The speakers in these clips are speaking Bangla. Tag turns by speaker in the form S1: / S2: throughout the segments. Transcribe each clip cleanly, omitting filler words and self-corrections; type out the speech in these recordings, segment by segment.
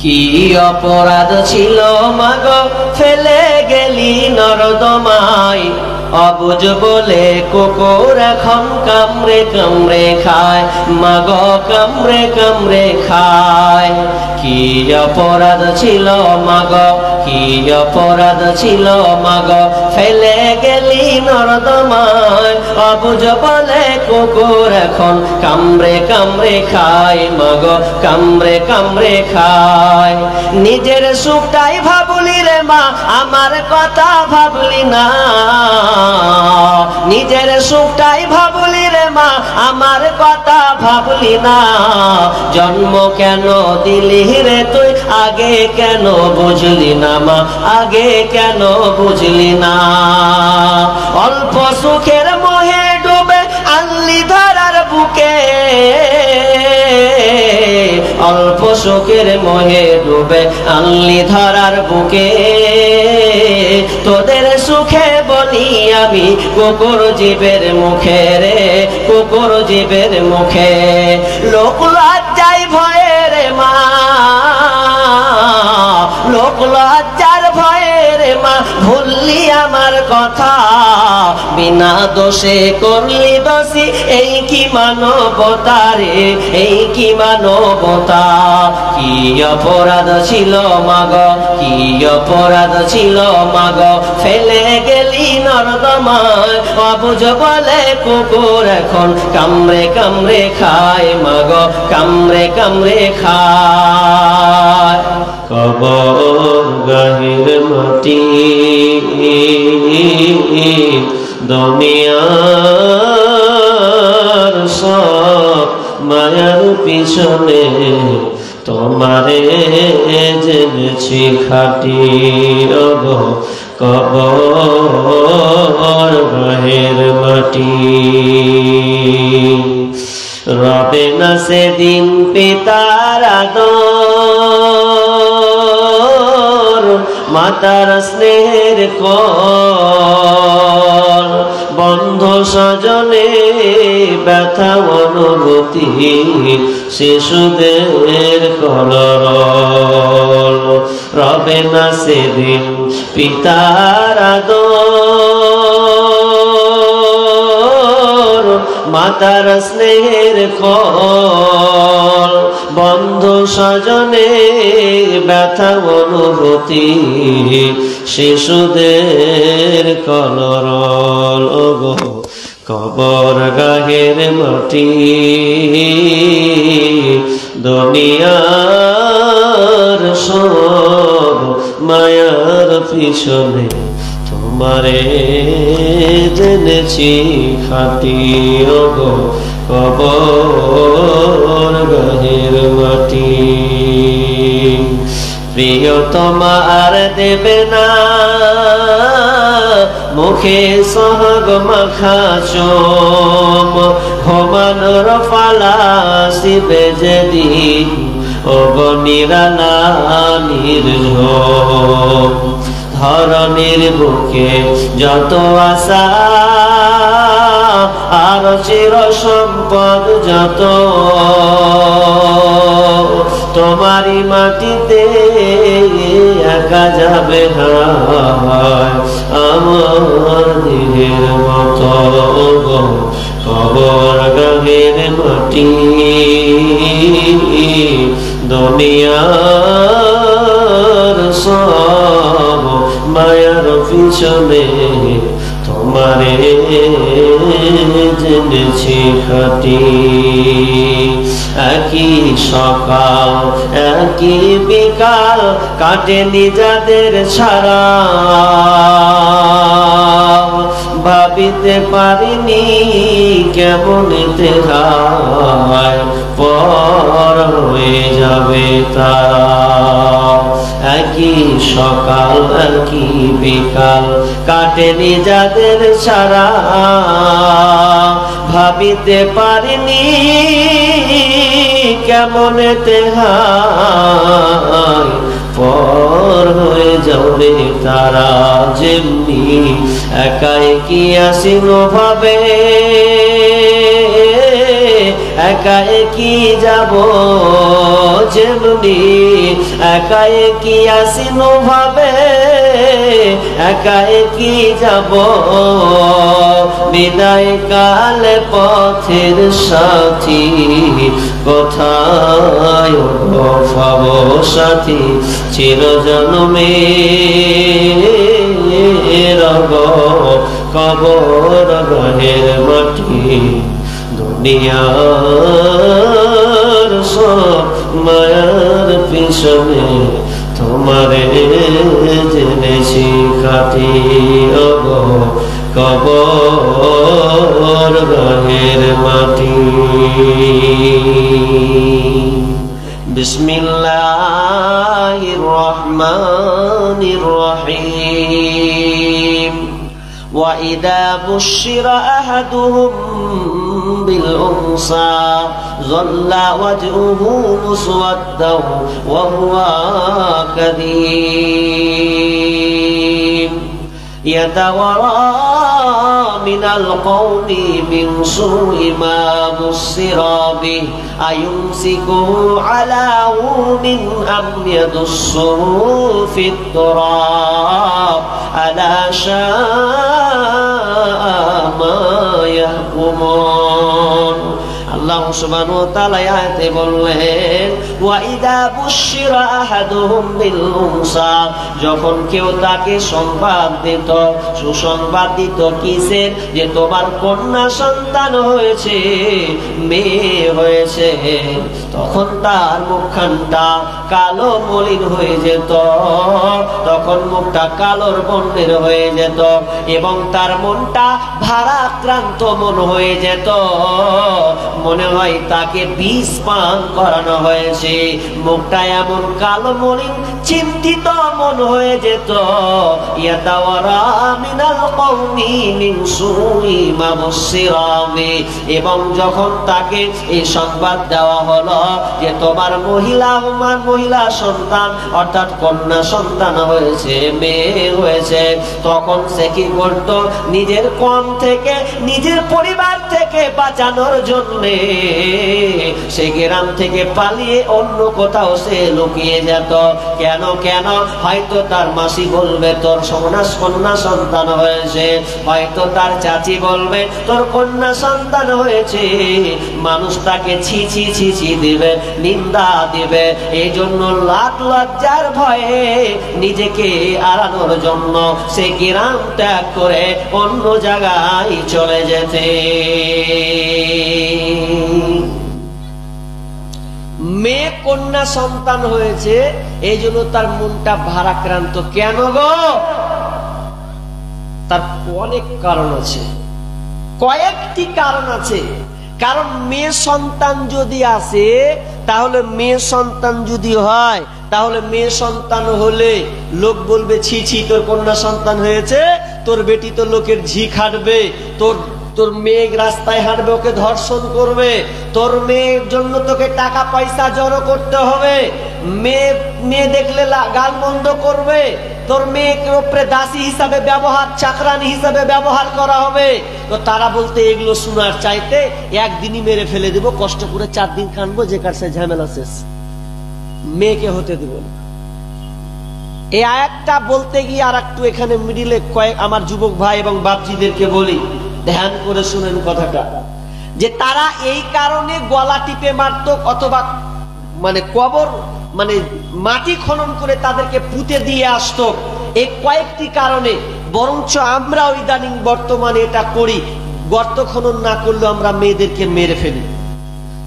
S1: কি অপরাধ ছিল মাগো ফেলে গেলি নর্দমায়, অবুঝ বলে কুকুর এখন কামড়ে কামড়ে খায়, মাগো কামড়ে কামড়ে খায়। কি অপরাধ ছিল মাগো, কি অপরাধ ছিল মাগো ফেলে গেলি নর্দমায়, অবুঝ বলে কুকুর এখন কামড়ে কামড়ে খায়, মাগো কামড়ে কামড়ে খায়। নিজের সুখটাই ভাবলি রে মা, আমার কথা ভাবলি না, নিজের সুখটাই ভাবলি রে মা, আমার কথা ভাবলি না। জন্ম কেন দিলি রে তুই, আগে কেন বুঝলি না মা, আগে কেন বুঝলি না। অল্প সুখের মোহে ডুবে আনলি ধরার বুকে, অল্প সুখের মোহে ডুবে আনলি ধরার বুকে। তোদের সুখে বলি আমি কুকুর জীবের মুখে রে, কুকুর জীবের মুখে। লোক লজ্জায় ভয়ে রে মা, লোক লজ্জার ভয়ে রে মা ভুললি আমার কথা, বিনা দোষে করলি দোষী, এই কি মানবতা রে, এই কি মানবতা। কি অপরাধ ছিল মাগো, কি অপরাধ ছিল মাগো ফেলে গেলি নর্দমায়, অবুঝ বলে কুকুর এখন কামড়ে কামড়ে খায়, মাগো কামড়ে কামড়ে খায়।
S2: কবর গাহির মাটি দুনিয়ার সব মায়ার পিছনে, তোমারে জেনেছি খাটি ওগো কবর গাহির মাটি। রবে না সেদিন পিতার আদর, মাতার স্নেহের কল, বন্ধু স্বজনে ব্যথা অনুভূতি, শিশুদের কলরল। রবে না সেদিন পিতার আদর, মাতার স্নেহের কল, বন্ধু স্বজনে ব্যথা অনুভূতি, শিশুদের কলরল। ওগো কবর গাহের মাটি দুনিয়ার সব মায়ার পিছনে, তোমারে জেনেছি খাটি ওগো কবর গাহের মাটি। প্রিয়তমা আর দেবে না মুখে সোহাগ মাখা চুম, ঘুমানোর পালা আসিবে যেদিন ওগো নিরালা নির্ঝুম। ধরণীর বুকে যত আশা আর চির সম্পদ যত, তোমারি মাটিতে একা যাবে হায় আমার দিনের মতো। কবর গাহের মাটি দুনিয়ার সব মায়ার পিছনে, তোমারে জেনেছি খাটি। একই সকাল একই বিকাল কাটেনি যাদের ছাড়া, ভাবিতে পারিনি কেমন তেহায় পর হয়ে যাবে তারা। একই সকাল একই বিকাল কাটেনি যাদের ছাড়া, ভাবিতে পারিনি কেমন তেহায় পর হয়ে যাবে তারা। যেমনি একাই কি আসিল ভাবে একা একই যাব যেমনি একা একই আসিন ভাবে একা একই যাব বিদায় কালে পথের সাথী কোথায় পাব সাথী চিরজন্মের কবর গাহের মাটি দুনিয়ার সব মায়ার পিছনে তোমারে জেনেছি কাটি কবর গাহের মাটি। বিসমিল্লাহির রহমানির রহিম। وَإِذَا بُشِّرَ أَحَدُهُم بِالْأُنثَى ظَلَّ وَجْهُهُ مُسْوَدًّا وَهُوَ كَظِيمٌ يَتَوَارَى مِنَ الْقَوْمِ مِنْ سُوءِ مَا بُشِّرَ بِهِ أَيُمْسِكُهُ عَلَى هُونٍ أَمْ يَدُسُّهُ فِي التُّرَابِ أَلَا شَاءَ مَا يَحْكُمُونَ। আল্লাহ সুবহানাহু ওয়া তাআলা আয়াতে বললেন ওয়াইদা বুশিরা আহাদুহুম বিল উনসা, যখন কেউ তাকে সংবাদ দিত, সুসংবাদ দিত কিসের, যে তোমার কন্যা সন্তান হয়েছে, মেয়ে হয়েছে, তখন তার মুখখানটা কালো মলিন হয়ে যেত, তখন মুখটা কালোর বর্ণের হয়ে যেত এবং তার মনটা ভারাক্রান্ত মন হয়ে যেত, মনে হয় তাকে বিষ পান করানো হয়েছে, মুখটা এমন কালো মলিন চিন্তিত মন হয়ে যেত। ইয়াতাওয়ারা মিনাল কওমি মিন সুই মা বুশিরা বিহি, এবং যখন তাকে এই সংবাদ দেওয়া হলো যে তোমার মহিলা সন্তান অর্থাৎ কন্যা সন্তান হয়েছে, মেয়ে হয়েছে, তখন সে কি করত, নিজের কম থেকে নিজের পরিবার থেকে বাঁচানোর জন্য সে গ্রাম থেকে পালিয়ে অন্য কোথাও সে লুকিয়ে যেত। কেন কেন? হয়তো তার মাসি বলবে তোর কন্যা সন্তান হয়েছে, হয়তো তার চাচি বলবে তোর কন্যা সন্তান হয়েছে, মানুষ তাকে ছি ছি ছি ছি দিবে, নিন্দা দিবে, এই জন্য লাখ লজ্জার ভয়ে নিজেকে আড়ানোর জন্য সে গ্রাম ত্যাগ করে অন্য জায়গায় চলে যেতে। মেয়ে কন্যা সন্তান হয়েছে এই জন্য তার মনটা ভারাক্রান্ত। কেন গো? তার অনেক কারণ আছে, কয়েকটি কারণ আছে। কারণ মেয়ে সন্তান যদি আসে, তাহলে মেয়ে সন্তান যদি হয়, তাহলে মেয়ে সন্তান হলে লোক বলবে ছি ছি তোর কন্যা সন্তান হয়েছে, তোর বেটি তো লোকের ঝি খাটবে, তোর মেয়ে রাস্তায় হাঁটবে, ওকে ধর্ষণ করবে, তোর মেয়ের জন্য তোকে টাকা পয়সা জড়ো করতে হবে, মেয়ে দেখলে গাল মন্দ করবে, তোর মেয়েকে উপরে দাসী হিসাবে ব্যবহার, চাকরানি হিসাবে ব্যবহার করা হবে। তো তারা বলতে এগুলো শোনার চাইতে একদিনই মেরে ফেলে দিব, কষ্ট করে 4 দিন কানবো, যে কার সে ঝামেলা শেষ, মেয়েকে হতে দিব না। এই আয়াতটা বলতে গিয়ে আর একটু এখানে মিডিলে আমার যুবক ভাই এবং বাপজিদেরকে বলি, ধ্যান করে শুনেন কথাটা, যে তারা এই কারণে গলা টিপে মারত, অথবা কবর মাটি খনন করে তাদেরকে পুঁতে দিয়ে আসতো, এই কয়েকটি কারণে। বরঞ্চ আমরাও ইদানিং বর্তমানে এটা করি, গর্ত খনন না করলেও আমরা মেয়েদেরকে মেরে ফেলি,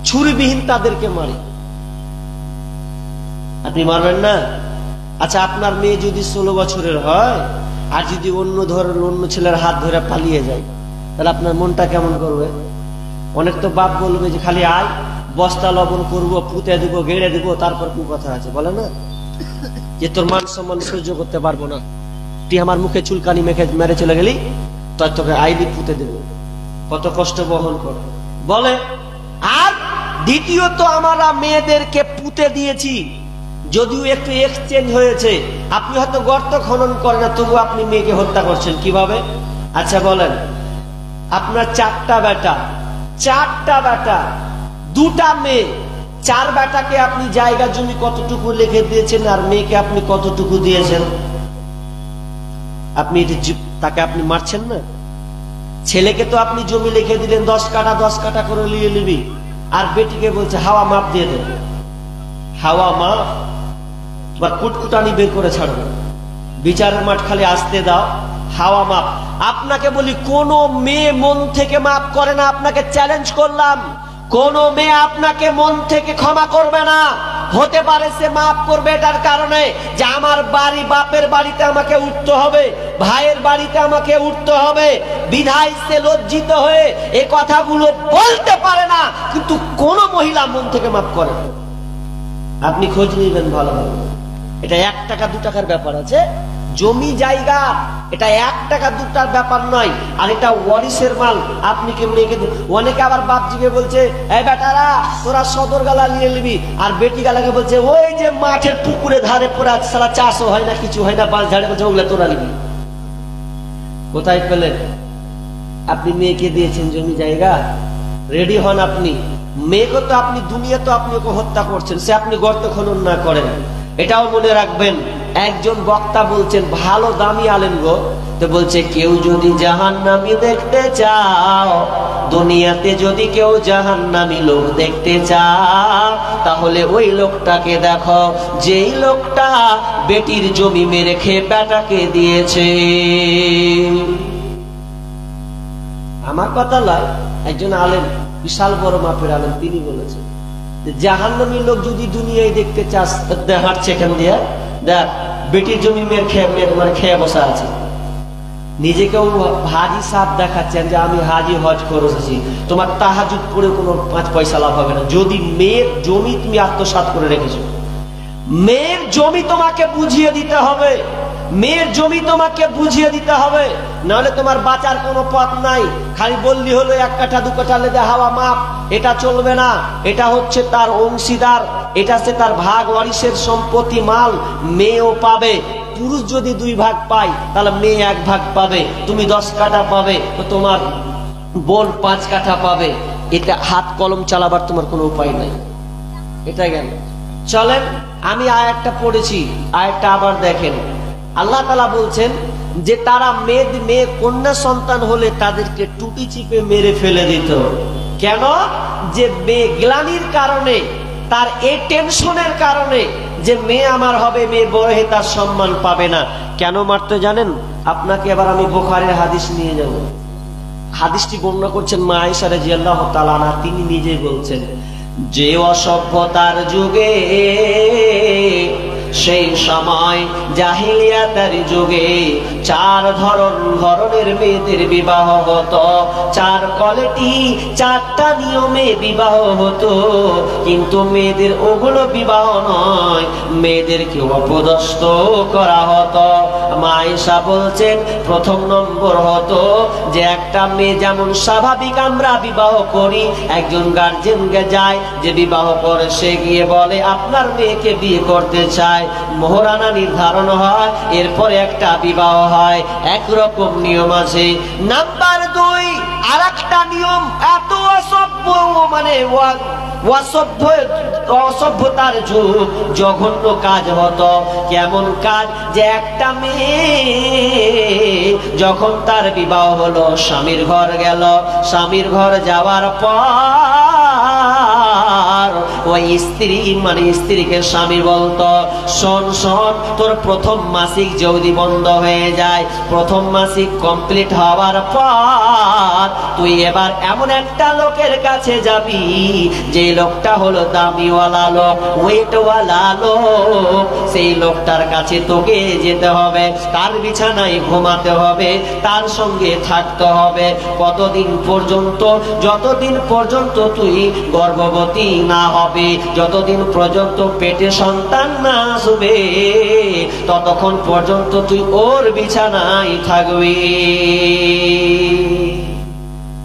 S2: ছুরিবিহীন তাদেরকে মারি। আপনি মারবেন না? আচ্ছা, আপনার মেয়ে যদি 16 বছরের হয় আর যদি অন্য ছেলের হাত ধরে পালিয়ে যায়, তাহলে আপনার মনটা কেমন করবে? অনেক তো বাপ বলবে যে খালি আয়, বস্তা লবণ করবো, পুঁতে দিব, গেড়ে দিব, তারপর কি কথা আছে বলে না, যে তোর মান সম্মান সহ্য করতে পারবো না, তুই আমার মুখে চুলকানি মেরে চলে গেলি, তাই তোকে আইবি পুঁতে দেব, কত কষ্ট বহন করে বলে। আর দ্বিতীয়ত, আমরা মেয়েদেরকে পুঁতে দিয়েছি, যদিও একটু এক্সচেঞ্জ হয়েছে, আপনি হয়তো গর্ত খনন করেন না, তবু আপনি মেয়েকে হত্যা করছেন। কিভাবে? আচ্ছা বলেন, আপনার 4টা বেটা, দুটা মেয়ে, 4 বেটাকে আপনি জায়গা জমি কতটুকু লিখে দিয়েছেন আর মেয়েকে আপনি কতটুকু দিয়েছেন? আপনি তাকে আপনি মারছেন না? ছেলেকে তো আপনি জমি লিখে দিলেন 10 কাঠা 10 কাঠা করে নিয়ে নিবি, আর বেটিকে বলছে হাওয়া মাপ দিয়ে দেবে, হাওয়া মাপ বা কুটকুটানি বের করে ছাড়বে, বিচারের মাঠ খালি আসতে দাও, হাওয়া মাপ। আপনাকে বলি কোন মেয়ে মন থেকে মাপ করে না, আপনাকে চ্যালেঞ্জ করলাম, কোন মেয়ে আপনাকে মন থেকে ক্ষমা করবে না। হতে পারে সে মাফ করবে এটার কারণে যে আমার বাড়ি, বাপের বাড়িতে আমাকে উঠতে হবে, ভাইয়ের বাড়িতে আমাকে উঠতে হবে, বিধায় সে লজ্জিত হয়ে এ কথাগুলো বলতে পারে না। কিন্তু কোন মহিলা মন থেকে মাফ করে না। আপনি খোঁজ নিবেন ভালোভাবে। এটা 1 টাকা 2 টাকার ব্যাপার আছে, জমি জায়গা এটা 1 টাকা 2 টাকার ব্যাপার নয়, আর এটা ওয়ারিসের মাল। আপনি কি মেয়েকে, অনেকে আবার বাপজিকে বলছে এই বেটারা তোরা সদর গালা নিয়ে নিবি, আর বেটি গালাকে বলছে ওই যে মাঠের পুকুরে ধারে পড়ে আছে, সালা চাষও হয় না, কিছু হয় না, বাঁশ ঝাড়ে বলছে ওগুলা তোরা নিবি। কোথায় পেলেন? আপনি মেয়েকে দিয়েছেন জমি জায়গা, রেডি হন আপনি। মেয়েকে তো আপনি দুনিয়া তো আপনি ওকে হত্যা করছেন, সে আপনি গর্ত খনন না করেন। এটাও মনে রাখবেন। একজন বক্তা বলছেন, ভালো দামি আলেম গো, তো বলছে কেউ যদি জাহান্নামী দেখতে চাও, দুনিয়াতে যদি কেউ জাহান্নামী লোক দেখতে চাও, তাহলে ওই লোকটাকে দেখো যেই লোকটা বেটির জমি মেরে খেয়ে বেটাকে দিয়েছে। আমার কথা নয়, একজন আলেম, বিশাল বড় মাপের আলেম, তিনি বলেছেন জাহান্নামী লোক যদি দুনিয়ায় দেখতে চাস, হাঁটছে এখান দিয়ে, দেখ বেটির জমি মেয়ের খেয়ে বসা আছে, নিজেকেও হাজি সাহেব দেখাচ্ছেন যে আমি হাজি হজ করেছি, তোমার তাহাজুদ পড়ে কোনো 5 পয়সা লাভ হবে না যদি মেয়ের জমি তুমি আত্মসাৎ করে রেখেছো। মেয়ের জমি তোমাকে বুঝিয়ে দিতে হবে, মেয়ের জমি তোমাকে বুঝিয়ে দিতে হবে, নাহলে তোমার বাঁচার কোনো পথ নাই। খালি বললি হলো 1 কাঠা 2 কাঠা লেদে হাওয়া মাপ, এটা চলবে না। এটা হচ্ছে তার অংশীদার, এটা হচ্ছে তার ভাগ ওয়ারিসের সম্পত্তি মাল, মেয়েও পাবে। পুরুষ যদি 2 ভাগ পায় তাহলে মেয়ে 1 ভাগ পাবে, তুমি 10 কাঠা পাবে, তো তোমার বোন 5 কাঠা পাবে। এটা হাত কলম চালাবার তোমার কোনো উপায় নাই। এটা গেল। চলেন আমি আয়াতটা পড়েছি, আয়াতটা আবার দেখেন। আল্লাহ তাআলা বলছেন যে তারা মেয়ে কন্যা সন্তান হলে তাদেরকে টুটি চিপে মেরে ফেলে দিত। কেন? যে মেয়ে গ্লানির কারণে, তার এই টেনশনের কারণে যে মেয়ে আমার হবে, মেয়ে বড় হয়ে তার সম্মান পাবে না। কেন মারতে জানেন? আপনাকে এবার আমি বুখারীর হাদিস নিয়ে যাব। হাদিসটি বর্ণনা করছেন মা আয়েশা রাদিয়াল্লাহু তাআলা আনহা, তিনি নিজেই বলছেন যে অসভ্যতার যুগে, সেই সময় জাহিলিয়াতের যুগে 4 ধরনের মেয়েদের বিবাহ হতো, 4 কোয়ালিটি, 4টা নিয়মে বিবাহ হতো। কিন্তু মেয়েদের ওগুলো বিবাহ নয়, মেয়েদেরকে অপদস্থ করা হতো। মা আয়েশা বলছেন প্রথম নম্বর হতো যে একটা মেয়ে যেমন স্বাভাবিক আমরা বিবাহ করি, একজন গার্জেনকে যায় যে বিবাহ করে, সে গিয়ে বলে আপনার মেয়েকে বিয়ে করতে চায়, মোহরানা নির্ধারণ হয়, এরপরে একটা বিবাহ হয়। একরকম নিয়ম আছে। নাম্বার 2, আরেকটা নিয়ম, এত অসভ্য, মানে অসভ্যতার যুগ, জঘন্য কাজ হতো। কেমন কাজ? যে একটা মেয়ে যখন তার বিবাহ হলো, স্বামীর ঘর গেল, স্বামীর ঘর যাওয়ার পর ওই স্ত্রী, মানে স্ত্রীকে স্বামী বলতো শোন শোন, তোর প্রথম মাসিক যদি বন্ধ হয়ে যায়, প্রথম মাসিক কমপ্লিট হওয়ার পর তুই এবার এমন একটা লোকের কাছে যাবি, যে লোকটা হলো দামিওয়ালা লোক, ওয়েটওয়ালা লোক। সেই লোকটার কাছে তোকে যেতে হবে, তার বিছানায় ঘুমাতে হবে, তার সঙ্গে থাকতে হবে। কতদিন পর্যন্ত? যতদিন পর্যন্ত তুই গর্ভবতী না হবে, যতদিন পর্যন্ত পেটে সন্তান না আসবে, ততক্ষণ পর্যন্ত তুই ওর বিছানায় থাকবি।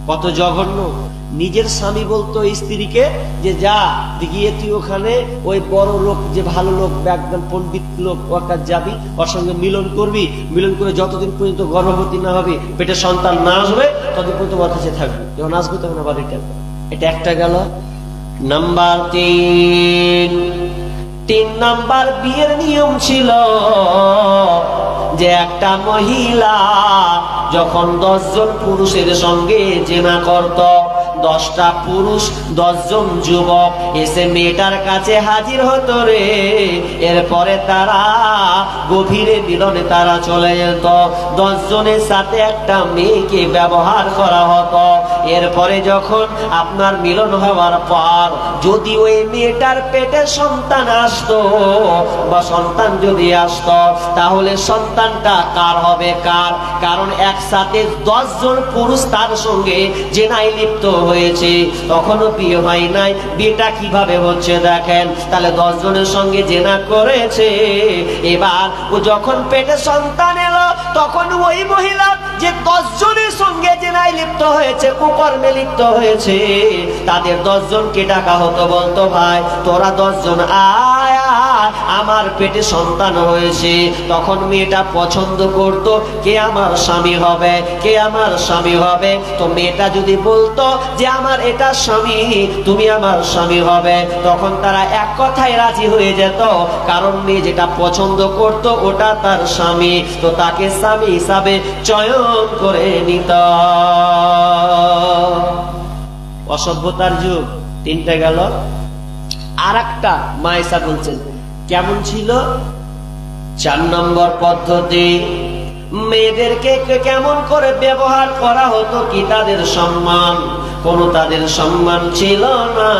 S2: কত জঘন্য! নিজের স্বামী বলতো স্ত্রীকে যে যা গিয়ে তুই ওখানে ওই বড় লোক, যে ভালো লোক, একদম পণ্ডিত লোক, ওর কাছে যাবি, ওর সঙ্গে মিলন করবি, মিলন করে যতদিন পর্যন্ত গর্ভবতী না হবে, পেটে সন্তান না আসবে, ততদিন পর্যন্ত ওর কাছে থাকবি, যখন আসবে তখন আবার রিটার্ন। এটা একটা গেল। নাম্বার 3 নাম্বার বিয়ের নিয়ম ছিল যে একটা মহিলা যখন 10 জন পুরুষের সঙ্গে জিনা করত, 10টা পুরুষ 10 জন যুবক এসে মেয়েটার কাছে হাজির হতো রে। এরপরে তারা গভীরে মিলনে তারা চলে যেত। 10 জনের সাথে একটা মেয়েকে ব্যবহার করা হতো। এরপরে যখন আপনার মিলন হওয়ার পর যদি ওই মেয়েটার পেটে সন্তান আসতো বা সন্তান যদি আসতো, তাহলে সন্তানটা কার হবে? কার? কারণ একসাথে 10 জন পুরুষ তার সঙ্গে জেনায় লিপ্ত হয়েছে, তখনও বিয়ে হয় নাই। বিয়েটা কিভাবে হচ্ছে দেখেন, তাহলে 10 জনের সঙ্গে জেনা করেছে। এবার ও যখন পেটে সন্তান এলো, তখন ওই মহিলা যে 10 জনের সঙ্গে জেনায় লিপ্ত হয়েছে, কুকর্মে লিপ্ত হয়েছে, তাদের 10 জনকে ডাকা হতো, বলতো ভাই তোরা 10 জন আয়, আমার পেটে সন্তান হয়েছে। তখন মেয়েটা পছন্দ করত কে আমার স্বামী হবে, কে আমার স্বামী হবে। তো মেয়েটা যদি বলতো যে আমার এটা স্বামী, তুমি আমার স্বামী হবে, তখন তারা এক কথায় রাজি হয়ে যেত, কারণ মেয়ে যেটা পছন্দ করত ওটা তার স্বামী, তো তাকে স্বামী হিসাবে চয়ন করে নিত। অসভ্যতার যুগ 3টা গেল। আর একটা মায়েশা বলছেন কেমন ছিল? 4 নম্বর পদ্ধতি, মেয়েদেরকে কেমন করে ব্যবহার করা হতো, কি তাদের সম্মান? কোনো তাদের সম্মান ছিল না।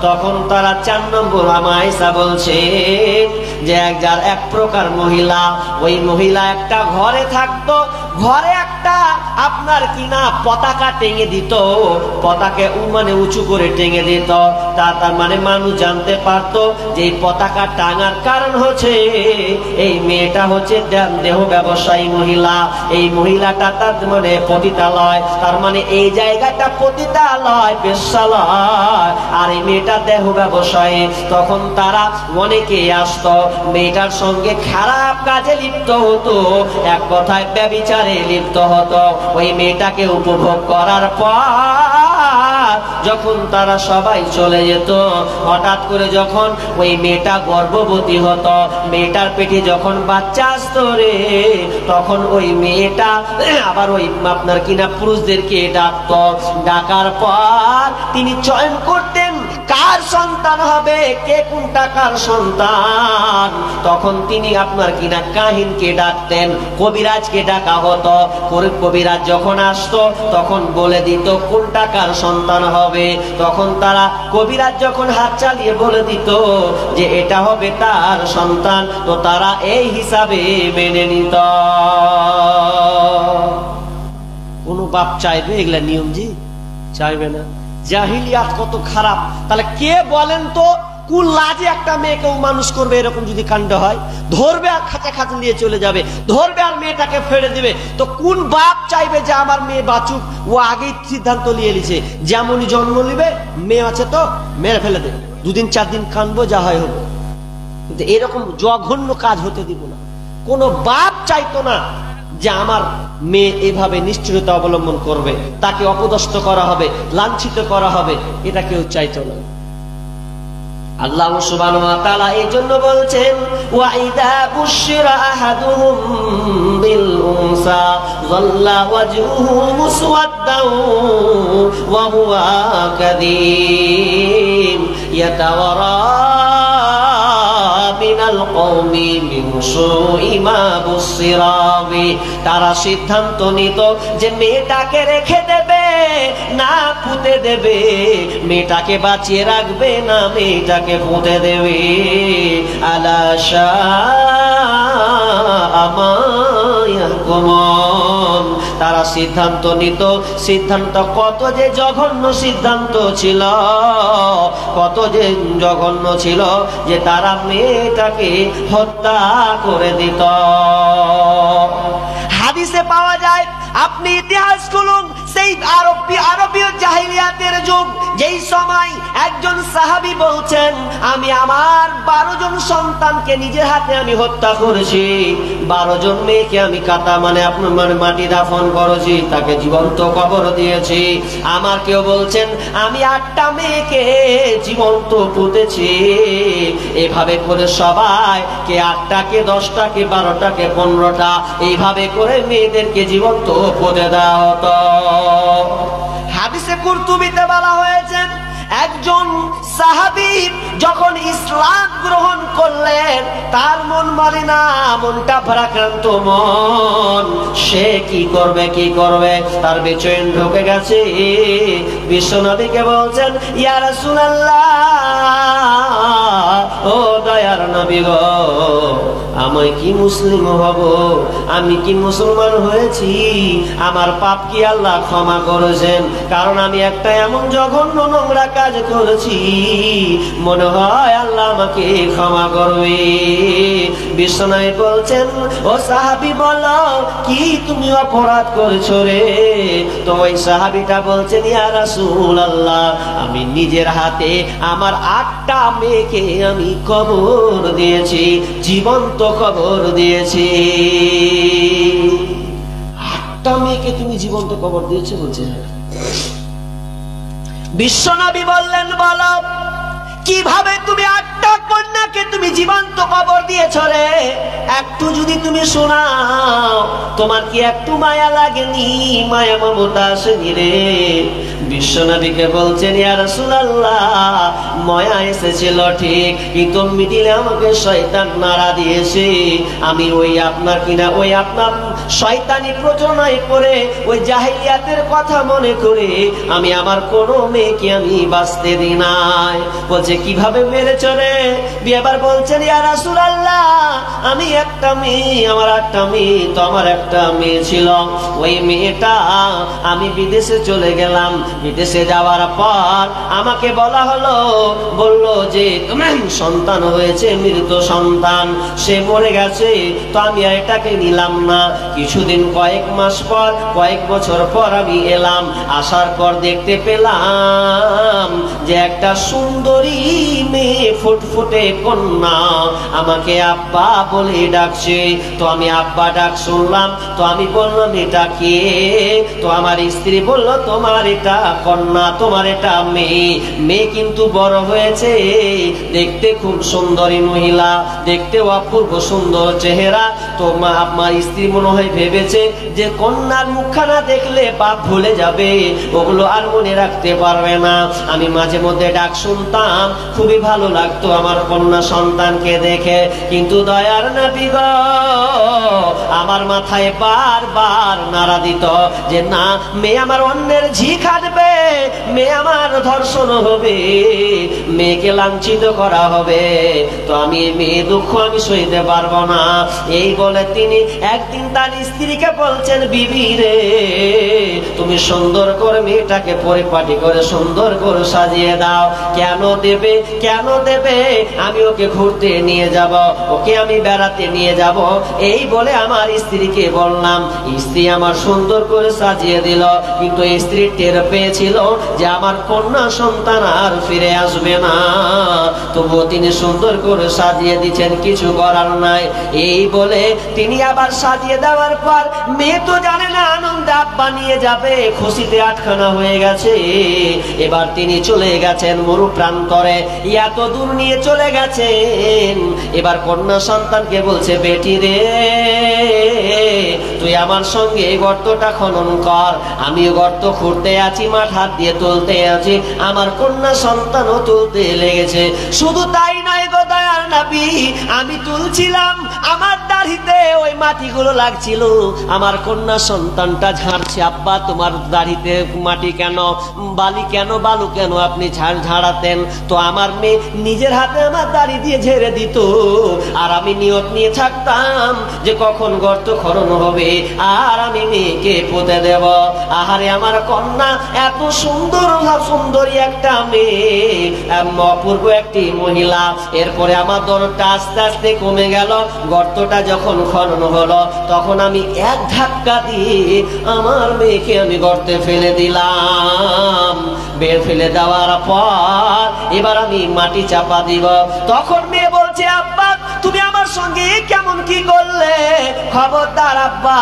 S2: তখন তারা 4 নম্বর মায়েশা বলছে যে এক প্রকার মহিলা, ওই মহিলা একটা ঘরে থাকতো, ঘরে একটা আপনার কিনা পতাকা টেঙে দিত, পতাকা মানে উঁচু করে টেঙে দিত। তার মানে মানুষ জানতে পারতো যে এই পতাকা টাঙার কারণ হচ্ছে এই মেয়েটা হচ্ছে দেহ ব্যবসায়ী মহিলা, এই মহিলাটা তার মানে পতিতালয়, তার মানে এই জায়গাটা পতিতালয়, বেশ্যালয়, আর এই মেয়েটা দেহ ব্যবসায়ী। তখন তারা অনেকে আসতো, মেয়েটার সঙ্গে খারাপ কাজে লিপ্ত হতো, এক কথায় ব্যভিচারে লিপ্ত হতো। ওই মেয়েটাকে উপভোগ করার পর যখন তারা সবাই চলে যেত, হঠাৎ করে যখন ওই মেয়েটা গর্ভবতী হতো, মেয়েটার পেটে যখন বাচ্চা আসতো রে, তখন ওই মেয়েটা আবার ওই আপনার কিনা পুরুষদেরকে ডাকতো। ডাকার পর তিনি চয়ন করতেন কার সন্তান হবে, কে কোনটা কার সন্তান। তখন তিনি আপনার কিনা কাহিনকে ডাকতেন, কবিরাজকে ডাকা হতো। কবিরাজ যখন আসতো তখন বলে দিত কোনটা কার সন্তান হবে। তখন তারা কবিরাজ যখন হাত চালিয়ে বলে দিত যে এটা হবে তার সন্তান, তো তারা এই হিসাবে মেনে নিত। কোন বাপ চাইবে এগুলা নিয়ম? জি চাইবে না। জাহিলিয়াত কত খারাপ। তাহলে কে বলেন তো কোন লাজে একটা মেয়েকেও মানুষ করবে? এরকম যদি কাণ্ড হয়, ধরবে আর খাঁচা খাঁচা নিয়ে চলে যাবে, ধরবে আর মেয়েটাকে ফেলে দিবে। তো কোন বাপ চাইবে যে আমার মেয়ে বাঁচুক? ও আগেই সিদ্ধান্ত নিয়ে নিছে, যেমনই জন্ম নিবে মেয়ে আছে তো মেরে ফেলে দেবে, 2 দিন 4 দিন কানবো, যা হয় হবে। কিন্তু এরকম জঘন্য কাজ হতে দিব না। কোন বাপ চাইতো না যে আমার মেয়ে এভাবে নিষ্ঠুরতা অবলম্বন করবে, তাকে অপদস্থ করা হবে, লাঞ্ছিত করা হবে, এটা কেউ চাইতো না। আল্লাহ সুবহানাহু ওয়া তাআলা এই জন্য বলছেন ওয়া ইযা বুশিরা আহাদুহুম বিল উনসা যাল্লা ওয়াজহুহু মুসওয়াদ্দান ওয়া হুয়া কাযীম ইয়াতাওয়ারা মিনাল কওমি মিন সুই মা বুশিরা বি। তারা সিদ্ধান্ত নিত যে মেয়েটাকে রেখে দেবে না পুঁতে দেবে, মেয়েটাকে বাঁচিয়ে রাখবে না মেয়েটাকে পুঁতে দেবে। আলা শাআ মা ইয়াহকুমুন। তারা সিদ্ধান্ত নিত, সিদ্ধান্ত কত যে জঘন্য সিদ্ধান্ত ছিল, কত যে জঘন্য ছিল যে তারা মেয়েটাকে হত্যা করে দিত। হাদিসে পাওয়া যায়, আপনি ইতিহাস খুলুন, সেই আরবীয় জাহিলিয়াতের যুগ, যেই সময় একজন সাহাবী বলছেন আমি আমার 12 জন সন্তানকে নিজের হাতে আমি হত্যা করেছি, 12 জন মেয়েকে আমি কাটা আপনার মাটি দাফন করেছি, তাকে জীবন্ত কবর দিয়েছি। আমার কেউ বলছেন আমি 8টা মেয়েকে জীবন্ত পুঁতেছি। এভাবে করে সবাই কে 8টা, কে 10টা, কে 12টা, কে 15টা, এইভাবে করে মেয়েদেরকে জীবন্ত পুঁতে দেওয়া হতো। হাদিসে কুরতুবিতে বলা হয়েছে একজন সাহাবী যখন ইসলাম গ্রহণ করলেন, তার মন মানে না, মনটা ভারাক্রান্ত মন। সে কি করবে তার বেচৈন ঢুকে গেছে। বিশ্বনবীকে বলছেন, ইয়া রাসূলুল্লাহ, ও দয়ার নবী গো, আমি কি মুসলিম হব? আমি কি মুসলমান হয়েছি? আমার পাপ কি আল্লাহ ক্ষমা করেছেন? কারণ আমি একটা এমন জঘন্য নোংরা কাজ করেছি, মনে হয় আল্লাহ আমাকে ক্ষমা করবে। বিশ্বনবী বলছেন, ও সাহাবী বলো কি তুমি অপরাধ করেছো রে? তো ওই সাহাবীটা বলছেন, ইয়া রাসূলুল্লাহ, আমি নিজের হাতে আমার 8টা মেয়েকে আমি কবর দিয়েছি, জীবন্ত কবর দিয়েছি। 8টা মেয়েকে তুমি জীবন্ত কবর দিয়েছো বলছে। বিশ্বনবী বললেন, বলো কিভাবে তুমি 8টা কন্যাকে তুমি জীবন্ত কবর দিয়েছ রে? একটু যদি তুমি শোনাও, তোমার কি একটু মায়া লাগেনি, মায়া মমতা আসেনি রে? বিশ্বনবীকে বলছেন, ইয়া রাসূলুল্লাহ, মায়া এসেছিল ঠিক, কিন্তু মিডিলে আমাকে শয়তান নাড়া দিয়েছে। আমি ওই আপনার শয়তানি প্রচনায় করে ওই জাহেলিয়াতের কথা মনে করে আমি আমার কোনো মেয়েকে আমি বাঁচতে দিই নাই। বলছে কিভাবে মেরেছ রে? এবার বলছেন, ইয়া রাসূলুল্লাহ, আমি একটা মেয়ে, আমার 8টা মেয়ে, তো আমার একটা মেয়ে ছিল। ওই মেয়েটা আমি বিদেশে চলে গেলাম। বিদেশে যাওয়ার পর আমাকে বলল যে তোমার সন্তান হয়েছে, মৃত সন্তান, সে মরে গেছে। তো আমি এটাকে নিলাম না। কিছুদিন, কয়েক মাস পর, কয়েক বছর পর আমি এলাম। আসার পর দেখতে পেলাম যে একটা সুন্দরী মেয়ে, ফুটফুটে কন্যা, আমাকে আব্বা বলে ডাকছে। তো আমি আব্বা ডাক শুনলাম। তো আমি বললাম, এটা কে? তো আমার স্ত্রী বলল, তোমার এটা কন্যা, তোমার এটা মেয়ে। মেয়ে কিন্তু বড় হয়েছে, দেখতে খুব সুন্দরী মহিলা, দেখতে অপূর্ব সুন্দর চেহারা। তো আমার স্ত্রী মনে হয় ভেবেছে যে কন্যার মুখখানা দেখলে বাপ ভুলে যাবে, ওগুলো আর মনে রাখতে পারবে না। আমি মাঝে মধ্যে ডাক শুনতাম, খুবই ভালো লাগতো আমার কন্যা সন্তানকে দেখে। কিন্তু দয়ার নবী গো, আমার মাথায় বারবার নাড়া দিত যে না, মেয়ে আমার অন্যের ঝি খাটবে, মেয়ে আমার ধর্ষণ হবে, মেয়েকে লাঞ্ছিত করা হবে। তো আমি মেয়ে দুঃখ আমি সইতে পারবো না। এই বলে তিনি একদিন তার স্ত্রীকে বলছেন, বিবি রে, তুমি সুন্দর করে মেয়েটাকে পরিপাটি করে সুন্দর করে সাজিয়ে দাও। কেন দেবে? আমি ওকে ঘুরতে নিয়ে যাব, ওকে আমি বেড়াতে নিয়ে যাব। এই বলে আমার স্ত্রীকে বললাম। স্ত্রী আমার সুন্দর করে সাজিয়ে দিল, কিন্তু স্ত্রী টের পেয়েছিল যে আমার কন্যা সন্তান আর ফিরে আসবে না। তবুও তিনি সুন্দর করে সাজিয়ে দিচ্ছেন, কিছু করার নাই। এই বলে তিনি আবার সাজিয়ে দেওয়ার পর মেয়ে তো জানে না আনন্দে আব্বা নিয়ে যাবে, খুশিতে আটখানা হয়ে গেছে। এবার তিনি চলে গেছেন মরু প্রান্তরে, এত দূর নিয়ে চলে গেছেন। এবার কন্যা সন্তানকে বলছে, বেটি রে, তুই আমার সঙ্গে গর্তটা খনন কর, আমিও গর্ত খুঁড়তে আছি, মাঠ হাত দিয়ে তুলতে আছি। আমার কন্যা সন্তানও তুলতে লেগেছে। শুধু তাই নয় গো দয়ার নবী, আমি তুলছিলাম, আমার দাড়িতে ওই মাটিগুলো লাগছিল। আমার কন্যা সন্তানটা ঝাড়ছে, আব্বা তোমার দাড়িতে মাটি কেন, বালি কেন, বালু কেন আপনি ঝাড়াতেন? তো আমার মেয়ে নিজের হাতে আমার দাড়ি দিয়ে ঝেড়ে দিত, আর আমি নিয়ত নিয়ে থাকতাম যে কখন গর্ত খনন হবে আর আমি মেয়েকে পুঁতে দেব। আহারে আমার কন্যা এত সুন্দরী একটা মেয়ে, অপূর্ব একটি মহিলা। এরপরে আমার দরদটা আস্তে আস্তে কমে গেল। গর্তটা যখন খনন হলো তখন আমি এক ধাক্কা দিয়ে আমার মেয়েকে আমি গর্তে ফেলে দিলাম। বের ফেলে দেওয়ার পর এবার আমি মাটি চাপা দিব। তখন মেয়ে বলছে, আব্বা তুমি আমার সঙ্গে কেমন কি করলে? খবরদার আব্বা,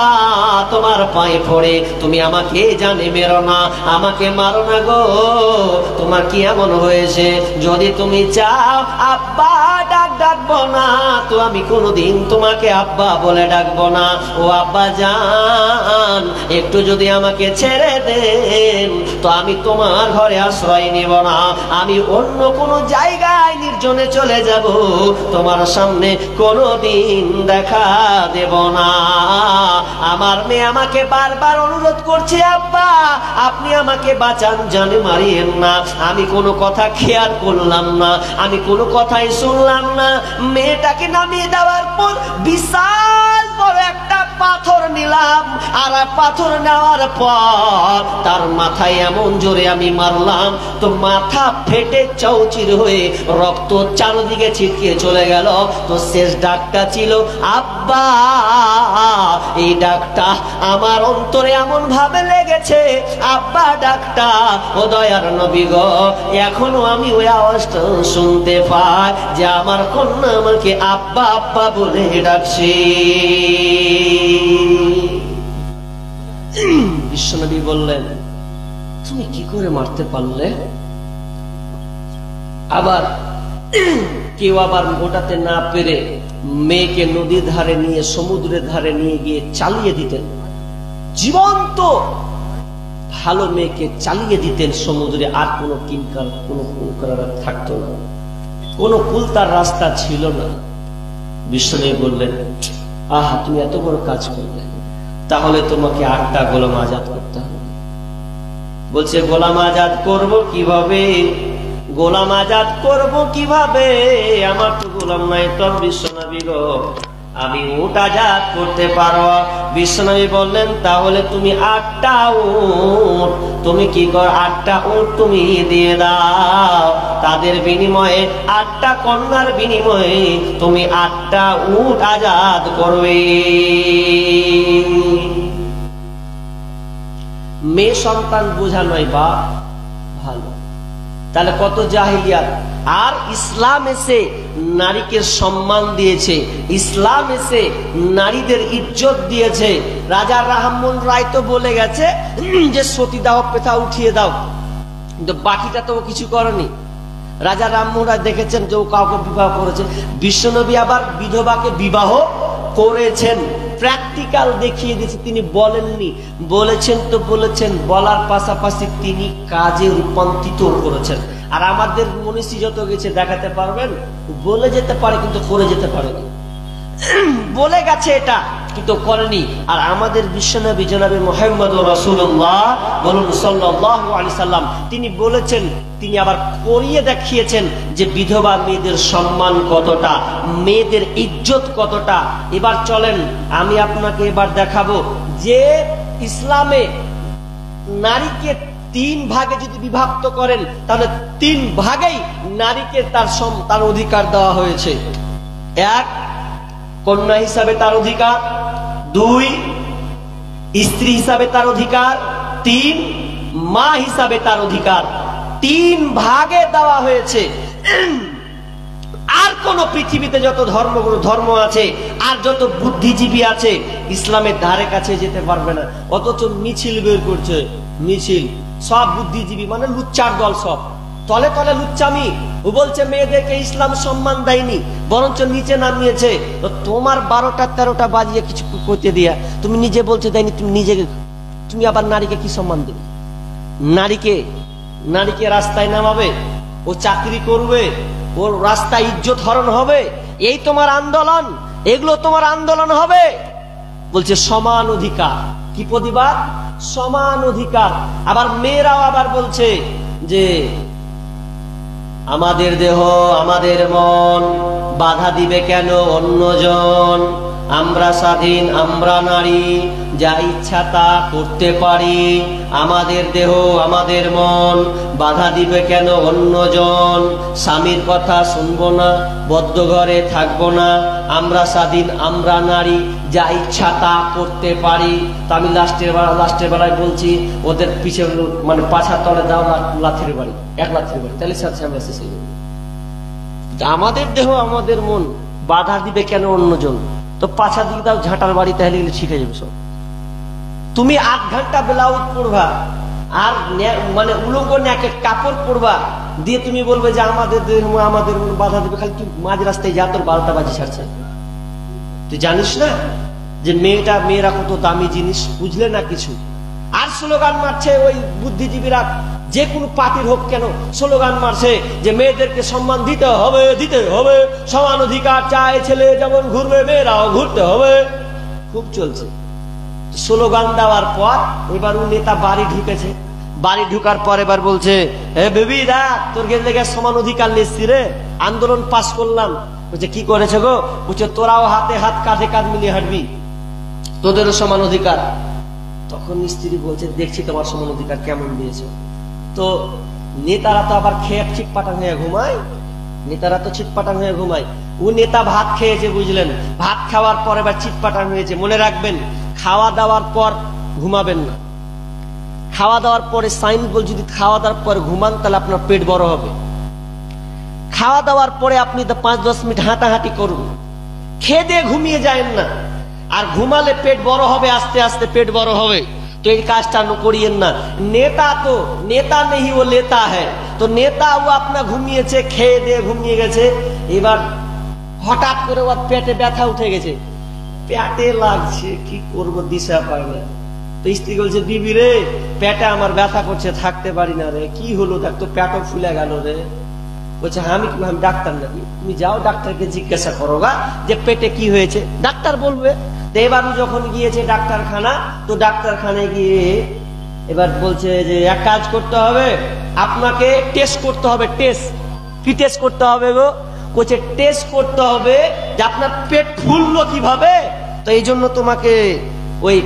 S2: তোমার পায়ে পড়ে, তুমি আমাকে জানে মেরো না, আমাকে মারো না গো। তোমার কি এমন হয়েছে? যদি তুমি চাও আব্বা ডাকবো না, তো আমি কোনোদিন তোমাকে আব্বা বলে ডাকবো না। ও আব্বা জান, একটু যদি আমাকে ছেড়ে দেন তো আমি তোমার ঘরে আশ্রয় নিব না, আমি অন্য কোনো জায়গায় নির্জনে চলে যাব, তোমার সামনে কোনোদিন দেখা দেব না। আমার মেয়ে আমাকে বারবার অনুরোধ করছে, আব্বা আপনি আমাকে বাঁচান, জানে মারিয়েন না। আমি কোনো কথা খেয়াল করলাম না, আমি কোনো কথাই শুনলাম না। মেয়েটাকে নামিয়ে দেওয়ার পর বিশাল বড় একটা পাথর নিলাম, আর পাথর নেওয়ার পর তার মাথায় এমন জোরে আমি মারলাম তো মাথা ফেটে চৌচির হয়ে রক্ত চারদিকে ছিটকে চলে গেল। তো শেষ ডাকটা ছিল আব্বা। এই ডাকটা আমার অন্তরে এমন ভাবে লেগেছে, আব্বা ডাকটা, ও দয়ার নবী গো, এখনো আমি ওই আওয়াজটা শুনতে পাই যে আমার কন্যা আমাকে আব্বা আব্বা বলে ডাকছে। বিশ্বনবী বললেন, তুমি কি করে মারতে পারলে? আবার কেউ আবার ওটাতে না পেরে মেয়েকে নদীর ধারে নিয়ে সমুদ্রের ধারে নিয়ে গিয়ে চালিয়ে দিতেন। জীবন্ত ভালো মেয়েকে চালিয়ে দিতেন সমুদ্রে, আর কোনো কিনকার কোনো কুলকার থাকতো না, কোনো কুল তার রাস্তা ছিল না। বিশ্বনবী বললেন, আহা তুমি এত বড় কাজ করলে, তাহলে তোমাকে 8টা গোলাম আজাদ করতে হবে। বলছে গোলাম আজাদ করব কিভাবে? গোলাম আজাদ করব কিভাবে? আমার তো গোলাম নাই। তো বিশ্বনবী গো, আমি উট আজাদ করতে পারো। বিশ্বনবী বললেন, তাহলে তুমি 8টা উট, তুমি কি কর, 8টা উট তুমি দিয়ে দাও, তাদের বিনিময়ে 8টা কন্যার বিনিময়ে তুমি 8টা উট আজাদ করবে। মেয়ে সন্তান বোঝা নয় বা ভালো, তাহলে কত জাহিলিয়াত। আর ইসলাম এসে নারীকে সম্মান দিয়েছে, ইসলাম এসে নারীদের ইজ্জত দিয়েছে। রাজা রামমোহন রায় তো বলে গেছে যে সতী দাও, প্রথা উঠিয়ে দাও, কিন্তু বাকিটা তো কিছু করেনি। রাজা রামমোহন রায় দেখেছেন যে ও কাউকে বিবাহ করেছে। বিশ্বনবী আবার বিধবাকে বিবাহ করেছেন, প্র্যাকটিক্যাল দেখিয়ে দিয়েছে। তিনি বলেননি, বলেছেন তো বলেছেন, বলার পাশাপাশি তিনি কাজে রূপান্তরিত করেছেন। আর আমাদের মনীষী যত গেছে দেখাতে পারবেন, বলে যেতে পারে কিন্তু করে যেতে পারেনি। বলে গেছে এটা কিন্তু করেনি। আর আমাদের বিশ্বনবী জনাবে মুহাম্মদ রাসূলুল্লাহ বলুন সাল্লাল্লাহু আলাইহি সাল্লাম, তিনি বলেছেন, তিনি আবার করিয়ে দেখিয়েছেন যে বিধবা মেয়েদের সম্মান কতটা, মেয়েদের ইজ্জত কতটা। এবার চলেন আমি আপনাকে এবার দেখাবো যে ইসলামে নারীকে 3 ভাগে যদি বিভক্ত করেন তাহলে 3 ভাগেই নারীকে তার অধিকার দেওয়া হয়েছে। 1, কন্যা হিসাবে তার অধিকার, 2, স্ত্রী হিসাবে তার অধিকার, 3, মা হিসাবে তার অধিকার। 3 ভাগে দেওয়া হয়েছে। আর কোন পৃথিবীতে যত ধর্ম আছে আর যত বুদ্ধিজীবী আছে ইসলামের ধারে কাছে যেতে পারবে না। অথচ মিছিল বের করছে, মিছিল, সব বুদ্ধিজীবী মানে লুচ্চার দল, সব তলে তলে লুচ্চামি। ও বলছে মেয়েদেরকে ইসলাম সম্মান দেয়নি, বরঞ্চ নিচে নামিয়েছে। তো তোমার 12টা 13টা বাজিয়ে কিছু করতে দিয়া তুমি নিজে বলছে দেয়নি, তুমি আবার নারীকে কি সম্মান দেবে? নারীকে রাস্তায় নামাবে, ও চাকরি করবে, ওর রাস্তায় ইজ্জত হরণ হবে, এই তোমার আন্দোলন? এগুলো তোমার আন্দোলন হবে? বলছে সমান অধিকার। কি প্রতিবাদ? সমান অধিকার। আবার মেয়েরাও আবার বলছে যে আমাদের দেহ আমাদের মন, বাধা দিবে কেন অন্যজন? আমরা স্বাধীন, আমরা নারী, যা ইচ্ছা তা করতে পারি। আমাদের দেহ আমাদের মন, বাধা দিবে কেন অন্যজন? স্বামীর কথা শুনবো না, বদ্ধ ঘরে থাকবো না, আমরা স্বাধীন, আমরা নারী, যা ইচ্ছা তা করতে পারি। তো আমি লাস্টের বেলায় বলছি ওদের পিছে মানে পাছার তলে দাও লাথির বাড়ি, এক লাথির বাড়ি, তাহলে সাথে সামনে শেষ হয়ে যাবে। আমাদের দেহ আমাদের মন বাধা দিবে কেন অন্যজন? তো পাছা দিকে দাও ঝাঁটার বাড়ি, তাহলে শিখে যাবে সব। তুমি 8 ঘন্টা ব্লাউজ পরবা আর মানে উলঙ্গ ন্যাকেট কাপড় পরবা, দিয়ে তুমি বলবে যে আমাদের বাধা দেবে, খালি তুই মাঝ রাস্তায় যা, তোর 12টা বাজে ছাড়ছে। তুই জানিস না যে মেয়েরা কত দামি জিনিস, বুঝলে না কিছু। আর স্লোগান মারছে ওই বুদ্ধিজীবীরা, যে কোনো পার্টির হোক কেন, স্লোগান মারছে যে মেয়েদেরকে সম্মান দিতে হবে, সমান অধিকার চায়, ছেলে যেমন ঘুরবে মেয়েরাও ঘুরতে হবে, খুব চলছে। স্লোগান দেওয়ার পর এবার ও নেতা বাড়ি ঢুকেছে, বাড়ি ঢুকার পর এবার বলছে, এ বেবি দেখ তোর লেগে সমান অধিকার নিচ্ছি রে, আন্দোলন পাস করলাম। বলছে কি করেছে গো? বলছে তোরাও হাতে হাত কাঁধে কাঁধ মিলিয়ে হাঁটবি, তোদেরও সমান অধিকার। তখন স্ত্রী বলছে দেখছি তোমার সমান অধিকার কেমন দিয়েছে। তো নেতারা তো আবার খেয়ে চিটপাটাং হয়ে ঘুমায়, নেতারা তো চিটপাটাং হয়ে ঘুমায়। ও নেতা ভাত খেয়েছে, বুঝলেন, ভাত খাওয়ার পর এবার চিটপাটাং হয়েছে। মনে রাখবেন, খাওয়া দাওয়ার পর ঘুমাবেন না। খাওয়া দাওয়ার পরে সাইন বল, যদি খাওয়া দাওয়ার পরে ঘুমান তাহলে আপনার পেট বড় হবে। খাওয়া দাওয়ার পরে আপনি 5-10 মিনিট হাঁটাহাঁটি করুন, খেয়ে দিয়ে ঘুমিয়ে যায় না। আর ঘুমালে পেট বড় হবে, আস্তে আস্তে পেট বড় হবে। তো এই কাজটা করিয়েন না। নেতা নেই ও লেতা হ্যায়। তো নেতা ও আপনার ঘুমিয়েছে, খেয়ে দিয়ে ঘুমিয়ে গেছে। এবার হঠাৎ করে ওর পেটে ব্যথা উঠে গেছে, পেটে লাগছে, কি করব দিশা পাই না। তো স্ত্রী বলছে বিবি রে, পেটে আমার ব্যথা করছে, থাকতে পারি না রে। কি হলো? দেখ তো পেটও ফুলে গেল রে। বলছে আমি ডাক্তার নাকি? তুমি যাও ডাক্তারকে জিজ্ঞাসা করো গা যে পেটে কি হয়েছে, ডাক্তার বলবে। তো এবার যখন গিয়েছে ডাক্তারখানা, তো ডাক্তারখানায় গিয়ে এবার বলছে যে এক কাজ করতে হবে, আপনাকে টেস্ট করতে হবে। টেস্ট কি টেস্ট করতে হবে গো? বলছে টেস্ট করতে হবে যে আপনার পেট ফুললো কিভাবে। তো এই জন্য তোমাকে ওই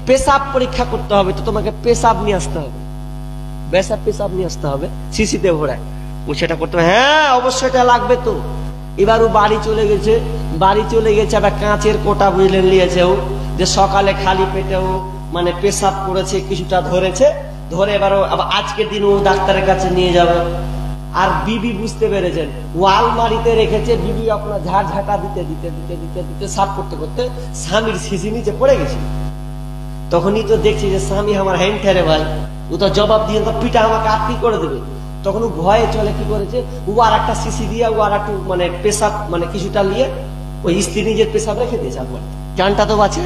S2: পেশাব পরীক্ষা করতে হবে। তো তোমাকে পেশাব নিয়ে আসতে হবে, পেশাব নিয়ে আসতে হবে শিশিতে ভরায়। ও সেটা করতে হবে, হ্যাঁ অবশ্যই এটা লাগবে। তো এবার ও বাড়ি চলে গেছে। আবার কাঁচের কোটা বুঝলেন নিয়েছে ও, যে সকালে খালি পেটেও মানে পেশাব করেছে, কিছুটা ধরেছে, ধরে এবার আবার আজকের দিন ও ডাক্তারের কাছে নিয়ে যাবে। আর বিবি বুঝতে পেরেছেন, ও আলমারিতে রেখেছে। বিবি আপনার ঝাড় দিতে সাফ করতে করতে স্বামীর শিশি নিচে পড়ে গেছে। তখনই তো দেখছি যে স্বামী আমার হ্যান্ড ঠেরে ভাই, ও তো জবাব দিয়ে তো পিঠা আমাকে আটকি করে দেবে। তখন ও ভয়ে চলে কি করেছে, ও আর একটা শিশি দিয়ে ও আর একটু মানে পেশাব মানে কিছুটা নিয়ে ওই স্ত্রী নিজের পেশাব রেখে দিয়েছে। আপনার জানটা তো বাঁচে।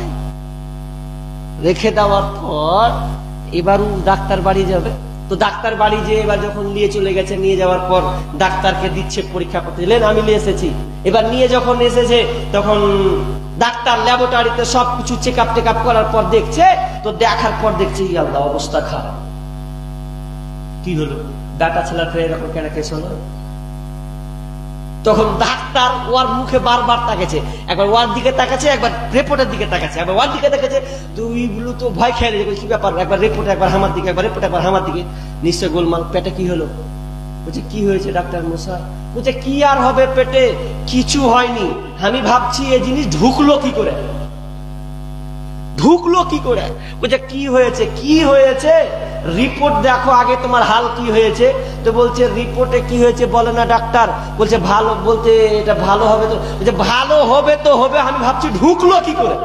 S2: রেখে দেওয়ার পর এবার ও ডাক্তার বাড়ি যাবে। তো ডাক্তার বাড়ি যে এবার যখন নিয়ে চলে গেছে, নিয়ে যাওয়ার পর ডাক্তারকে দিচ্ছে পরীক্ষা করতে। দিলেন আমি নিয়ে এসেছি। এবার নিয়ে যখন এসেছে তখন ডাক্তার ল্যাবরেটরিতে সবকিছু চেক আপ করার পর দেখছে। তো দেখার পর দেখছে আল্লাহ অবস্থা খারাপ। কি হলো? ডাটা ছেলেটা এরকম কেন কেস হলো? তখন ডাক্তার ওর মুখে বারবার তাকাচ্ছে, একবার ওর দিকে তাকাচ্ছে, একবার রিপোর্টের দিকে তাকাচ্ছে, একবার ওর দিকে তাকাচ্ছে। তুই বলু তো ভয় খেয়ে গেছে, কি ব্যাপার? একবার রিপোর্ট, একবার আমার দিকে, একবার রিপোর্ট, একবার আমার দিকে। নিশ্চয় গোলমাল। পেটে কি হলো? বলছে কি হয়েছে ডাক্তার মশাই? বলছে কি আর হবে পেটে, কিছু হয়নি। আমি ভাবছি এই জিনিস ঢুকলো কি করে। বলছে কি হয়েছে রিপোর্ট দেখো আগে, তোমার হাল কি হয়েছে। তো বলছে রিপোর্টে কি হয়েছে বলে না ডাক্তার। বলছে ভালো, বলতে এটা ভালো হবে তো। বলছে ভালো হবে তো হবে, আমি ভাবছি ঢুকলো কি করে।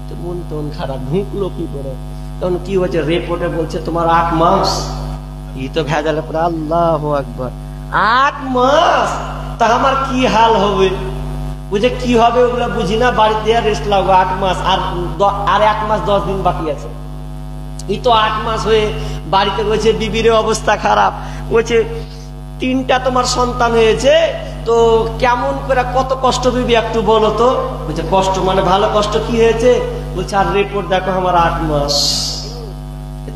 S2: তো মন টন খারাপ, ঢুকলো কি করে। তখন কি হয়েছে রিপোর্টে বলছে তোমার 8 মাস। এই তো ভেজালে পরে আল্লাহু আকবার, 8 মাস, তা আমার কি হাল হবে। বুঝে কি হবে ওগুলো বুঝি না, বাড়িতে রেস্ট লাগবে 8 মাস। আর 1 মাস 10 দিন বাকি আছে। এই তো 8 মাস হয়ে বাড়িতে বলছে বিবির অবস্থা খারাপ। বলছে 3টা তোমার সন্তান হয়েছে, তো কেমন করে কত কষ্ট বিবি একটু বলো তো। বলছে কষ্ট মানে ভালো কষ্ট। কি হয়েছে? বলছে আর রিপোর্ট দেখো আমার 8 মাস।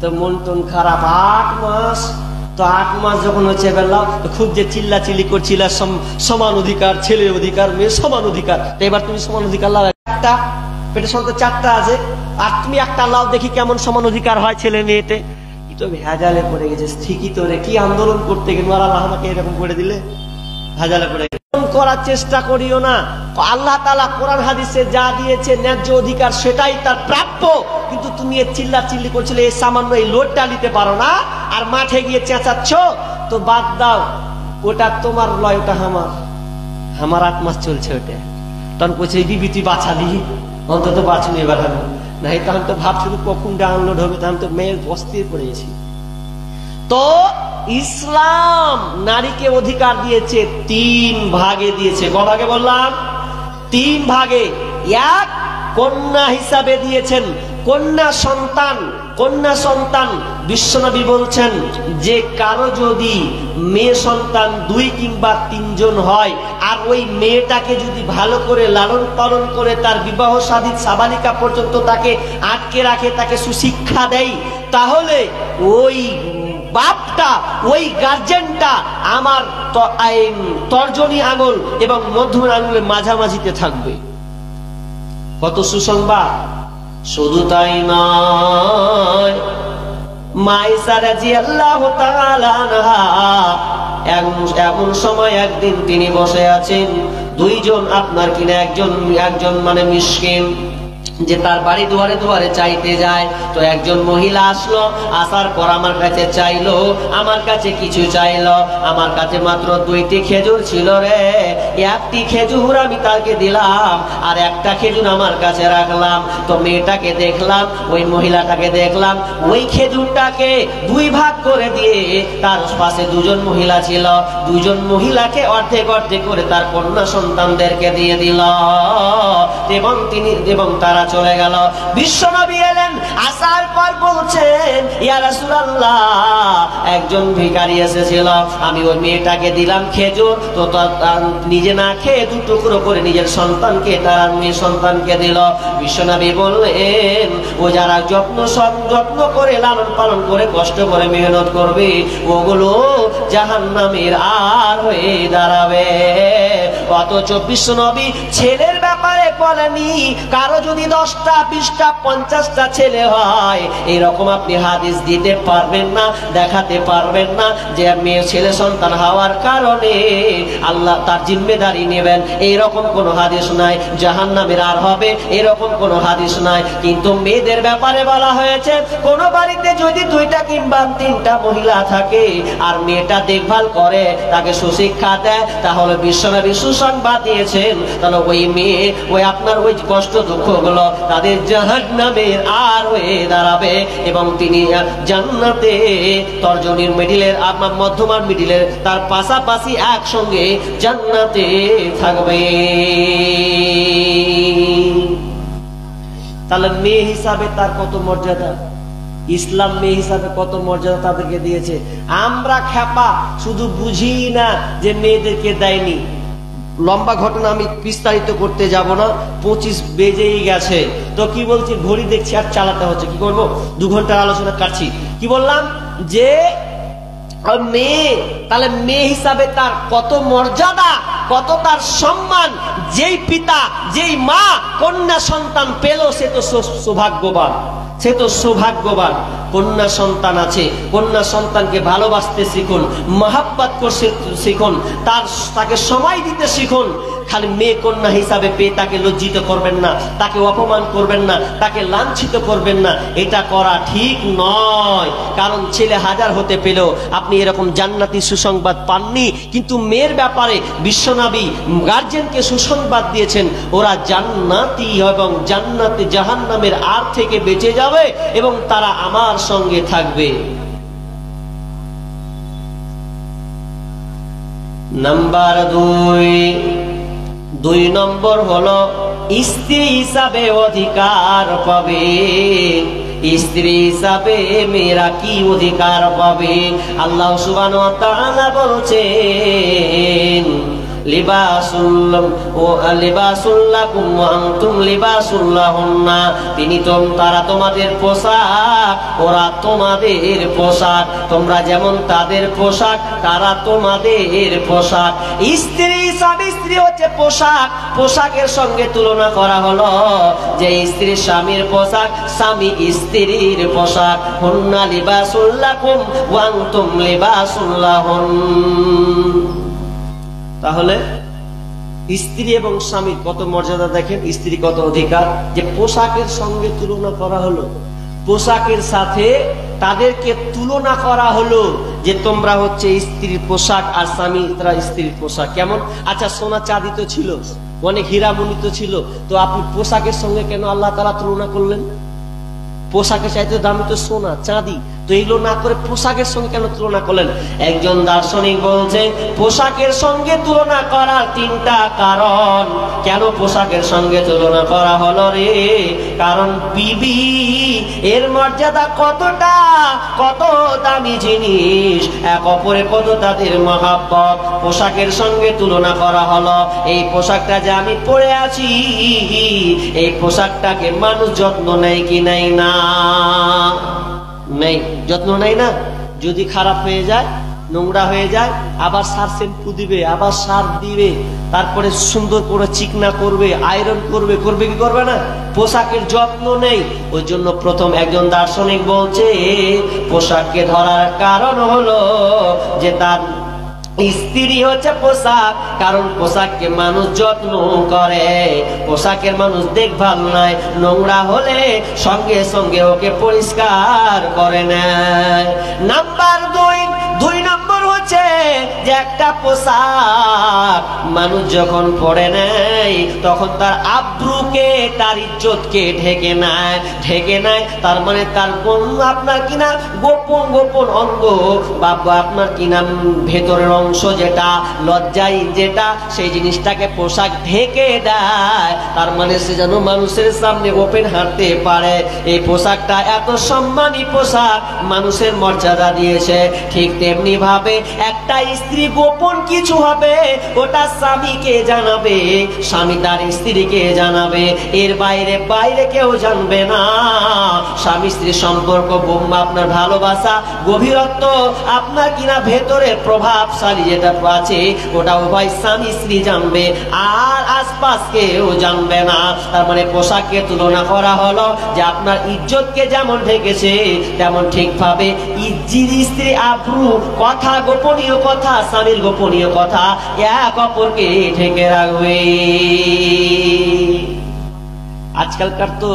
S2: তো মন টন খারাপ, 8 মাস। তো 8 মাস যখন হচ্ছে বেলা, খুব যে চিল্লাচিল্লি করছিল সমান অধিকার, ছেলের অধিকার, মেয়ে সমান অধিকার। তো এবার তুমি সমান অধিকার লাও। একটা পেটে সন্তান 4টা আছে, আর তুমি একটা লাও, দেখি কেমন সমান অধিকার হয় ছেলে মেয়েতে। তো ভেজালে পড়ে গেছে। ঠিকই তো রে, কি আন্দোলন করতে গেল আর আল্লাহ আমাকে এরকম করে দিলে। ভেজালে পড়ে করার চেষ্টা করিও না। আল্লাহ তাআলা কোরআন হাদিসে যা দিয়েছে ন্যায্য অধিকার সেটাই তার প্রাপ্য, কিন্তু তুমি এর চিল্লাচিল্লি করছিলে, এই সামান্য এই লোডটা নিতে পারো না আর মাঠে গিয়ে চেঁচাচ্ছ, তো বাদ দাও, ওটা তোমার লয়, ওটা আমার 8 মাস চলছে ওটা। তখন বলছে বিবি তুই বাঁচালি, অন্তত বাঁচুনি এবার আমি নাই, তখন তো ভাবছিল কখন ডাউনলোড হবে, তখন তো মেয়ের অস্থির পড়েছি। তো ইসলাম নারীকে অধিকার দিয়েছে 3 ভাগে দিয়েছে। ক ভাগে বললাম? 3 ভাগে। এক, কন্যা হিসাবে দিয়েছেন, কন্যা সন্তান। বিশ্বনবী বলছেন যে কারো যদি মেয়ে সন্তান 2 কিংবা 3 জন হয়, আর ওই মেয়েটাকে যদি ভালো করে লালন পালন করে তার বিবাহ সাদী সাবালিকা পর্যন্ত তাকে আটকে রাখে, তাকে সুশিক্ষা দেয়, তাহলে ওই বাপটা, ওই গার্জেনটা আমার তর্জনী আঙুল এবং মধ্যম আঙুলের মাঝামাঝিতে থাকবে। কত সুসংবাদ! শুধু তাই নয়, মাইসা রাদিয়াল্লাহু তাআলা আনহা এমন সময় একদিন তিনি বসে আছেন, 2 জন আপনার কিনা একজন মানে মিসকিন, যে তার বাড়ি দুয়ারে দুয়ারে চাইতে যায়। তো একজন মহিলা আসলো, আসার পর আমার কাছে চাইলো, আমার কাছে কিছু চাইলো, আমার কাছে মাত্র 2টি খেজুর ছিল রে, 1টি খেজুর আমি তাকে দিলাম আর 1টা খেজুর আমার কাছে রাখলাম। তো মেয়েটাকে দেখলাম, ওই মহিলাটাকে দেখলাম, ওই খেজুরটাকে 2 ভাগ করে দিয়ে তার পাশে 2 জন মহিলা ছিল, 2 জন মহিলাকে অর্ধেক অর্ধেক করে তার কন্যা সন্তানদেরকে দিয়ে দিল, এবং তারা চলে গেল। বিশ্বনবী এলেন, আসার পর বলছেন, ইয়া রাসূলুল্লাহ, একজন ভিখারি এসেছিল, আমি ওই মেয়েটাকে দিলাম খেজুর, তো নিজে না খেয়ে 2 টুকরো করে নিজের সন্তানকে, তার মেয়ে সন্তানকে দিল। বিশ্বনবী বললেন, ও যারা যত্ন করে লালন পালন করে কষ্ট করে মেহনত করবে, ওগুলো জাহান্নামের আর হয়ে দাঁড়াবে। অথচ বিশ্বনবী ছেলের ব্যাপারে বলেনি, কারো যদি 10টা 20টা 50টা ছেলে হয়, এরকম আপনি হাদিস দিতে পারবেন না, দেখাতে পারবেন না যে মেয়ে ছেলে সন্তান হওয়ার কারণে আল্লাহ তার জিম্মেদারি নেবেন, এইরকম কোন হাদিস নাই। জাহান্নামের আর হবে এরকম কোন হাদিস নাই। কিন্তু মেয়েদের ব্যাপারে বলা হয়েছে, কোন বাড়িতে যদি 2টা কিংবা 3টা মহিলা থাকে আর মেয়েটা দেখভাল করে, তাকে সুশিক্ষা দেয়, তাহলে বিশ্বনবী সুসংবাদ দিয়েছেন, তাহলে ওই মেয়ে, ওই আপনার ওই কষ্ট দুঃখ গুলো তাদের জাহান্নামের আর হয়ে দাঁড়াবে, এবং তিনি জান্নাতে তর্জনীর মিডিলের, আপনার মধ্যমার মিডিলের, তার পাশাপাশি একসঙ্গে জান্নাতে থাকবে। তাহলে মেয়ে হিসাবে তার কত মর্যাদা, ইসলাম মেয়ে হিসাবে কত মর্যাদা তাদেরকে দিয়েছে। আমরা খ্যাপা, শুধু বুঝি না যে মেয়েদেরকে দেয়নি। লম্বা ঘটনা আমি বিস্তারিত করতে যাব না, 25 বেজেই গেছে। তো কি বলছি, ঘড়ি দেখছি আর চালাতে হচ্ছে, কি করব, 2 ঘন্টার আলোচনা কাটছি। কি বললাম, যে মেয়ে, তাহলে মেয়ে হিসাবে তার কত মর্যাদা, কত তার সম্মান। যেই পিতা, যেই মা কন্যা সন্তান পেল, সে তো সৌভাগ্যবান, সে তো সৌভাগ্যবান। কন্যা সন্তান আছে, কন্যা সন্তানকে ভালোবাসতে শিখুন, মহাব্বত করতে শিখুন, তাকে সময় দিতে শিখুন। খালি মেয়ে কন্যা হিসাবে পেয়ে তাকে লজ্জিত করবেন না, তাকে অপমান করবেন না, তাকে লাঞ্ছিত করবেন না, এটা করা ঠিক নয়। কারণ ছেলে 1000 হতে পেলেও আপনি এরকম জান্নাতি সুসংবাদ পাননি। কিন্তু মেয়ের ব্যাপারে বিশ্বনবী গার্জেনকে সুসংবাদ দিয়েছেন, ওরা জান্নাতি এবং জান্নাতে জাহান্নামের আর থেকে বেঁচে যাবে এবং তারা আমার সঙ্গে থাকবে। নাম্বার 2 নম্বর হলো স্ত্রী হিসাবে অধিকার পাবে। স্ত্রী হিসাবে মেয়েরা কি অধিকার পাবে? আল্লাহ সুবহানাহু ওয়া তাআলা বলছেন, লিবাসুল্লাকুম ওয়া আনতুম লিবাসুল্লাহুন্না, তারা তোমাদের পোশাক, ওরা তোমাদের পোশাক, তোমরা যেমন তাদের পোশাক, তারা তোমাদের পোশাক। স্ত্রী স্বামী, স্ত্রী হচ্ছে পোশাক, পোশাকের সঙ্গে তুলনা করা হলো যে স্ত্রী স্বামীর পোশাক, স্বামী স্ত্রীর পোশাক। হুন্না লিবাসুল্লাকুম ওয়া আনতুম লিবাসুল্লাহুন। তাহলে স্ত্রী এবং স্বামীর কত মর্যাদা দেখেন, স্ত্রী কত অধিকার, যে পোশাকের সঙ্গে তুলনা করা হলো, পোশাকের সাথে তাদেরকে তুলনা করা হলো যে তোমরা হচ্ছে স্ত্রীর পোশাক আর স্বামী তারা স্ত্রীর পোশাক। কেমন? আচ্ছা সোনা চাঁদি তো ছিল, অনেক হীরামণি তো ছিল, তো আপনি পোশাকের সঙ্গে কেন আল্লাহ তাআলা তুলনা করলেন? পোশাকের চাইতে দামি তো সোনা চাঁদি, তো এগুলো না করে পোশাকের সঙ্গে কেন তুলনা করলেন? একজন দার্শনিক বলছে পোশাকের সঙ্গে তুলনা করার তিনটা কারণ। কেন পোশাকের সঙ্গে তুলনা করা হলো রে? কারণ বিবি এর মর্যাদা কতটা, কত দামি জিনিস, এক অপরে কত তাদের মহাব্বত, পোশাকের সঙ্গে তুলনা করা হলো। এই পোশাকটা যে আমি পরে আছি, এই পোশাকটাকে মানুষ যত্ন নেয় কি নেয় না? নেই, যত্ন নেই না। যদি খারাপ হয়ে যায়, নোংরা হয়ে যায়, আবার সার শ্যাম্পু দিবে, আবার সার দিবে, তারপরে সুন্দর করে চিকনা করবে, আয়রন করবে, করবে কি করবে না? পোশাকের যত্ন নেই। ওই জন্য প্রথম একজন দার্শনিক বলছে পোশাককে ধরার কারণ হলো যে তার স্ত্রী হচ্ছে পোশাক, কারণ পোশাককে মানুষ যত্ন করে, পোশাকের মানুষ দেখভাল নাই, নোংরা হলে সঙ্গে সঙ্গে ওকে পরিষ্কার করে নেয়। নাম্বার দুই নম্বর হচ্ছে যে একটা পোশাক মানুষ যখন পরে নেয় তখন তার আব্রুকে, তার ইজ্জতকে ঢেকে নেয়। তার মানে তার আপনার কিনা গোপন অঙ্গ বা আপনার কিনা ভেতরের অংশ যেটা লজ্জাই যেটা, সেই জিনিসটাকে পোশাক ঢেকে দেয়। তার মানে সে যেন মানুষের সামনে ওপেন হাঁটতে পারে। এই পোশাকটা এত সম্মানী পোশাক, মানুষের মর্যাদা দিয়েছে। ঠিক তেমনি ভাবে একটা স্ত্রী গোপন কিছু হবে ওটা স্বামীকে জানাবে, স্বামী তার স্ত্রীকে জানাবে, এর বাইরে কেউ জানবে না। স্বামী স্ত্রীর সম্পর্ক, আপনার ভালোবাসা, গভীরত্ব, আপনার কিনা ভেতরের প্রভাবশালী যেটা আছে ওটা উভয় স্বামী স্ত্রী জানবে, আর আশপাশ কেউ জানবে না। তার মানে পোশাককে তুলনা করা হলো যে আপনার ইজ্জতকে যেমন ঢেকেছে তেমন ঠিকভাবে স্ত্রী আব্রু, কথা, গোপনীয় কথা, স্বামীর গোপনীয় কথা এক অপরকে ঢেকে রাখবে। আজকালকার তো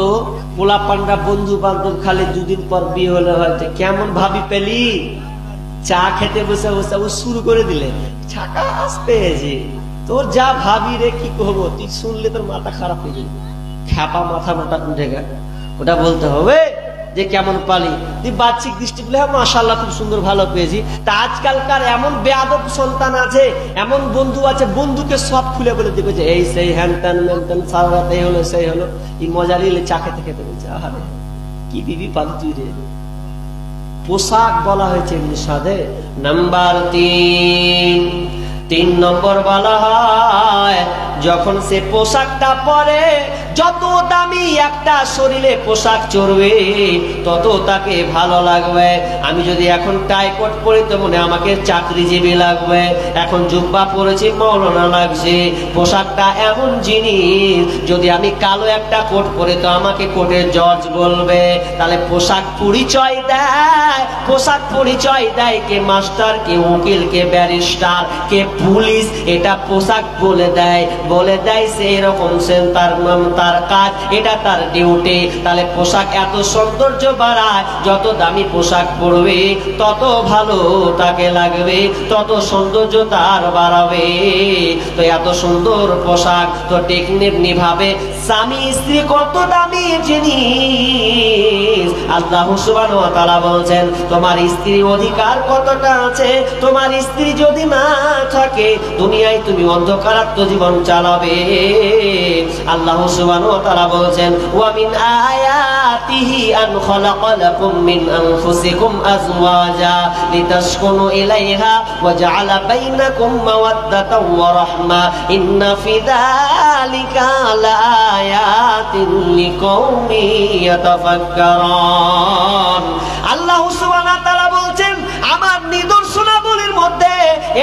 S2: পোলা পান্ডা বন্ধু বান্ধব খালি দুদিন পর বিয়ে হলে হয়তো কেমন ভাবি পেলি, চা খেতে বসে ও শুরু করে দিলে ছাকাস পেয়েছি, তোর যা ভাবি রে কি করবো, তুই শুনলে তোর মাথা খারাপ হয়ে যাবে, খ্যাপা মাথা মোটা ঢেকে। ওটা বলতে হবে যে কেমন পালি, তুই বাহ্যিক দৃষ্টি পেলে মাশাআল্লাহ খুব সুন্দর ভালো পেয়েছি। তা আজকালকার এমন বেয়াদব সন্তান আছে, এমন বন্ধু আছে, বন্ধুকে সব খুলে বলে দিবে যে এই সেই হ্যান ত্যান ম্যান ত্যান, সারা রাত এই হলো সেই হলো, এই মজা নিলে চা খেতে খেতে বলছে আরে কি বিবি পালি তুই রে। পোশাক বলা হয়েছে এমনি সাদে। নাম্বার 3 নম্বর বলা হয় যখন সে পোশাকটা পরে, যত দামি একটা শরীরে পোশাক চড়বে তত তাকে ভালো লাগবে। আমি যদি এখন টাই কোট পরি তো মনে আমাকে চাকরিজীবী লাগবে, এখন জুব্বা পরেছি মৌলানা লাগছে। পোশাকটা এমন জিনিস, যদি আমি কালো একটা কোট পরে তো আমাকে কোটের জজ বলবে। তাহলে পোশাক পরিচয় দেয়, পোশাক পরিচয় দেয় কে মাস্টার, কে উকিল, কে ব্যারিস্টার, কে পুলিশ, এটা পোশাক বলে দেয় সে এরকম, সে তার নাম, তার কাজ, এটা তার ডিউটি। তাহলে পোশাক এত সৌন্দর্য বাড়ায়, যত দামি পোশাক পরবে তত ভালো তাকে লাগবে, তত সৌন্দর্য তার বাড়াবে। তো এত সুন্দর পোশাক তো টেকনিক ভাবে স্বামী স্ত্রী কত দামি জিনিস। আল্লাহ সুবহানাহু ওয়া তাআলা বলছেন তোমার স্ত্রীর অধিকার কতটা আছে। তোমার স্ত্রী যদি না থাকে দুনিয়ায় তুমি অন্ধকারাত্ম জীবন চালাবে। আল্লাহ সুবহানাহু ওয়া তাআলা বলছেন ওয়া মিন আয়াতিহি আন খালাকা লাকুম মিন আনফুসিকুম আজওয়াজা লিতাসকুনু ইলাইহা ওয়া জাআলা বাইনাকুম মাওয়াদ্দাতাও ওয়া রাহমা ইন্না ফি যালিকা লাআয়াতিন লিকাওমি ইয়াতাফাক্কারুন। আল্লাহ সুবহানাহু ওয়া তাআলা বলছেন আমার নিদর্শনাবলীর মধ্যে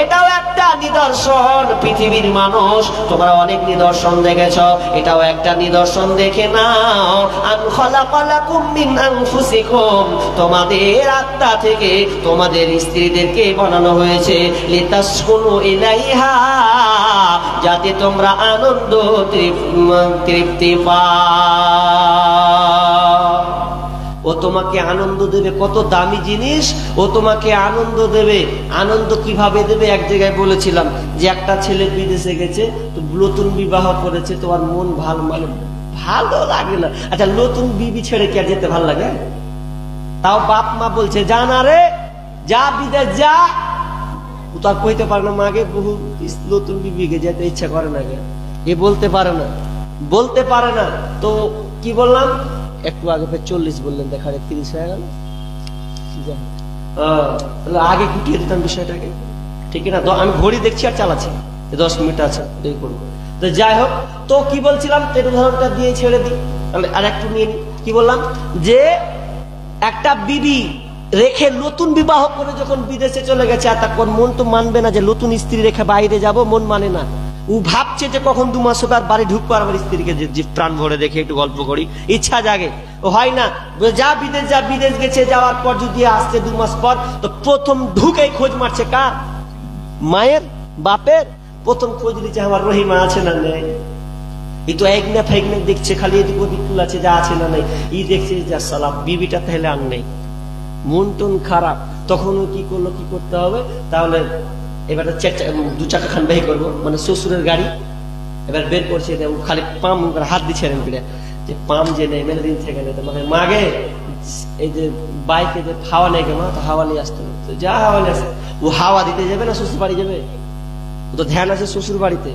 S2: এটাও একটা নিদর্শন। পৃথিবীর মানুষ তোমরা অনেক নিদর্শন দেখেছ, এটাও একটা নিদর্শন দেখে নাও। আন খালাকালাকুম মিন আনফুসিকুম, তোমাদের আত্মা থেকে তোমাদের স্ত্রীদেরকে বানানো হয়েছে। লিতাসকুনু ইলাইহা, যাতে তোমরা আনন্দ তৃপ্তি পাও। ও তোমাকে আনন্দ দেবে, কত দামি জিনিস ও তোমাকে আনন্দ দেবে। আনন্দ কিভাবে দেবে? এক জায়গায় বলেছিলাম যে একটা ছেলে বিদেশে গেছে, তো নতুন বিবাহ করেছে, তোমার মন ভালো লাগে না। আচ্ছা, নতুন বিবি ছেড়ে কি আর যেতে ভালো লাগে? তাও বাপ মা বলছে যা না রে, যা বিদেশ যা। ও তো আর কইতে পারে না মাকে বহু নতুন বিবিকে যেতে ইচ্ছা করে না, এ বলতে পারে না, বলতে পারে না। তো কি বললাম একটু আগে, 40 বললেন, দেখা 30 হয়ে গেল। আগে গুটিয়ে দিতাম বিষয়টাকে, ঠিক না? তো আমি ঘড়ি দেখছি আর চালাচ্ছি, 10 মিনিট আছে, এই করবো। তো যাই হোক, তো কি বলছিলাম, উদাহরণটা দিয়ে ছেড়ে দিই। আর একটু নিয়ে কি বললাম, যে একটা বিবি রেখে নতুন বিবাহ করে যখন বিদেশে চলে গেছে, আর তার মন তো মানবে না যে নতুন স্ত্রী রেখে বাইরে যাব, মন মানে না। ও ভাবছে যে কখন 2 মাস হবে আর বাড়ি ঢুকবো, আর আমার স্ত্রীকে যে প্রাণ ভরে দেখে একটু গল্প করি, ইচ্ছা জাগে। ও হয় না, যা বিদেশ গেছে, যাওয়ার পর যদি আসছে 2 মাস পর, তো প্রথম ঢুকেই খোঁজ মারছে কার? মায়ের, বাপের। প্রথম খোঁজ দিচ্ছে আমার রহিমা আছে না নেই। এই তো একনা ফেকনা দেখছে, খালি এদিক ওদিক আছে, যা আছে না নেই। ই দেখছে যে সালাম বিবিটা তাহলে আর নেই, মন টন খারাপ। তখন ও কি করলো, কি করতে হবে তাহলে, এবার 2 চাকা খান বের করবো, মানে শ্বশুরের গাড়ি এবার বের করছে। খালি পাম হাত দিচ্ছে যে পাম যে নেই, মেলে দিন থেকে নেই। মানে মাগে এই যে বাইকে যে হাওয়া নেই, মা তো হাওয়া নিয়ে আসতে হবে। যা হাওয়া নিয়ে আসে, ও হাওয়া দিতে যাবে না শ্বশুর বাড়ি যাবে? ও তো ধ্যান আছে শ্বশুর বাড়িতে।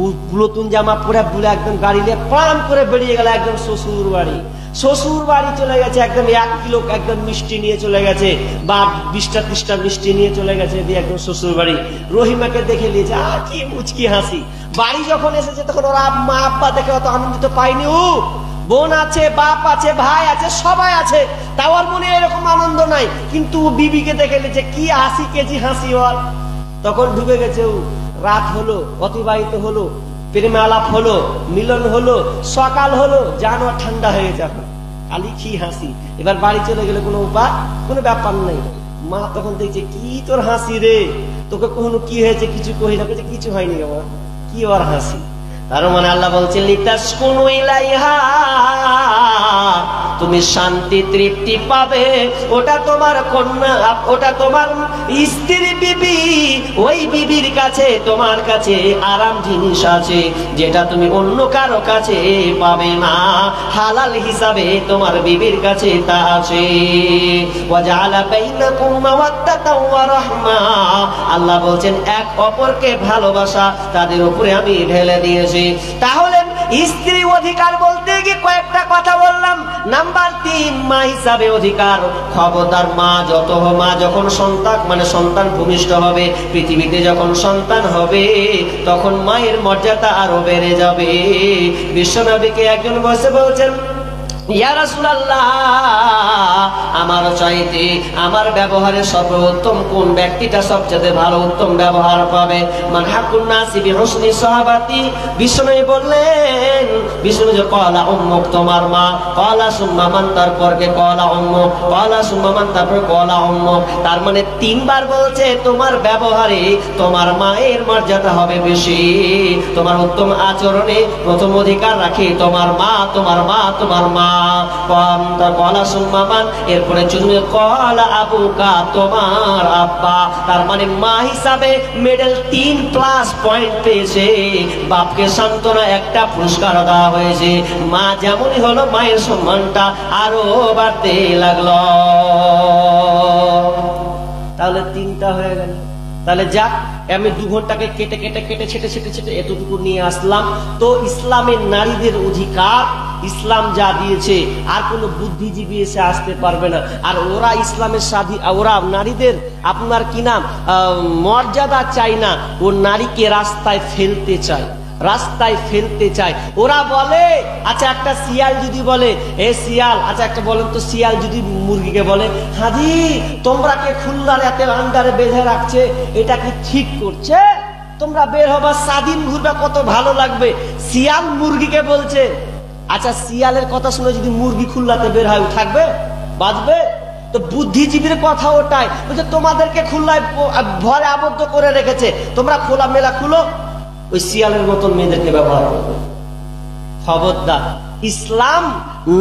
S2: ও নতুন জামা পরে বুলে একদম গাড়ি নিয়ে পাম করে বেরিয়ে গেল একদম শ্বশুর বাড়ি। শ্বশুর বাড়ি চলে গেছে, একদম 1 কিলো একদম মিষ্টি নিয়ে চলে গেছে, বা 20টা 30টা মিষ্টি নিয়ে চলে গেছে একদম শ্বশুর বাড়ি। রহিমাকে দেখে নিয়েছে, কি মুচকি হাসি। বাড়ি যখন এসেছে তখন ওরা মা আব্বা দেখে অত আনন্দিত পায়নি। ও বোন আছে, বাপ আছে, ভাই আছে, সবাই আছে, তাও আর মনে এরকম আনন্দ নাই। কিন্তু বিবিকে দেখে নিয়েছে, কি 80 কেজি হাসি ওর। তখন ঢুকে গেছে। ও রাত হলো, অতিবাহিত হলো, প্রেমে আলাপ হলো, মিলন হলো, সকাল হলো, জানোয়ার ঠান্ডা হয়ে গেছে। এখন খালি কি হাসি। এবার বাড়ি চলে গেলে কোনো ব্যাপার নেই। মা তখন দেখছে, কি তোর হাসি রে, তোকে কখনো কি হয়েছে? কিছু কহি না, কিছু হয়নি আমার, কি ওর হাসি। তার মানে আল্লাহ বলছেন লিতাসকুনু ইলাইহা, তুমি শান্তি তৃপ্তি পাবে। ওটা তোমার কন্যা, ওটা তোমার স্ত্রী বিবি। ওই বিবির কাছে তোমার কাছে আরাম জিনিস আছে, যেটা তুমি অন্য কারো কাছে পাবে না। হালাল হিসাবে তোমার বিবির কাছে তা আছে। ওয়াজআলা বাইনাকুম মাওয়াদ্দাতাও ওয়া রাহমা, আল্লাহ বলছেন এক অপরকে ভালোবাসা তাদের উপরে আমি ঢেলে দিয়েছি। তাহলে স্ত্রী অধিকার বলতে গিয়ে কয়েকটা কথা বললাম। নাম্বার 3, মা হিসাবে অধিকার। খবরদার, মা যখন সন্তান ভূমিষ্ঠ হবে, পৃথিবীতে যখন সন্তান হবে, তখন মায়ের মর্যাদা আরো বেড়ে যাবে। বিশ্বনবীকে একজন বসে বলছেন, ইয়া রাসূলুল্লাহ, আমার চাইতে আমার ব্যবহারে সর্বোত্তম কোন ব্যক্তিটা সবচেয়ে ভালো উত্তম ব্যবহার পাবে? মান হাকুন নাসি বিহুসনি সাহাবাতি। বিষ্ণু বললেন, বিষ্ণু যে ক্বালা উম্মুক, তোমার মা। ক্বালা সুম্মা মান, তারপর কে ক্বালা উম্মুক। ক্বালা সুম্মা মান, তারপর ক্বালা উম্মুক। তার মানে 3 বার বলছে তোমার ব্যবহারে তোমার মায়ের মর্যাদা হবে বেশি। তোমার উত্তম আচরণে প্রথম অধিকার রাখে তোমার মা, তোমার মা, তোমার মা। এরপরে কলা আবুকা, তোমার আব্বা। তার মানে মা হিসাবে মেডেল 3+ পয়েন্ট পেয়েছে। বাপকে সান্ত্বনা একটা পুরস্কার দেওয়া হয়েছে। মা যেমনই হলো, মায়ের সম্মানটা আরো বাড়তে লাগলো। তাহলে 3টা হয়ে গেল। তাহলে যাক, আমি 2 ঘন্টাকে কেটে ছেটে এতটুকু নিয়ে আসলাম। তো ইসলামের নারীদের অধিকার ইসলাম যা দিয়েছে, আর কোন বুদ্ধিজীবী এসে আসতে পারবে না। আর ওরা ইসলামের ওরা নারীদের আপনার কি নাম মর্যাদা চাই না, ও নারীকে রাস্তায় ফেলতে চায়।
S1: রাস্তায় ফেলতে চায়। ওরা বলে আচ্ছা একটা শিয়াল যদি বলে এ শিয়াল, আচ্ছা একটা বলেন তো শিয়াল যদি মুরগিকে বলে হাজি তোমরা কে খুলনার এত আন্ডারে বেঁধে রাখছে, এটা কি ঠিক করছে? তোমরা বের হবা স্বাধীন ঘুরবা, কত ভালো লাগবে। শিয়াল মুরগিকে বলছে, আচ্ছা শিয়ালের কথা শুনে যদি মুরগি খুলনাতে বের হয় থাকবে, বাঁচবে? তো বুদ্ধিজীবীর কথা ওটাই, বলছে তোমাদেরকে খুলনায় ভরে আবদ্ধ করে রেখেছে, তোমরা খোলা মেলা খুলো, ওই শিয়ালের মতন মেয়েদেরকে ব্যবহার করবে। খবরদার, ইসলাম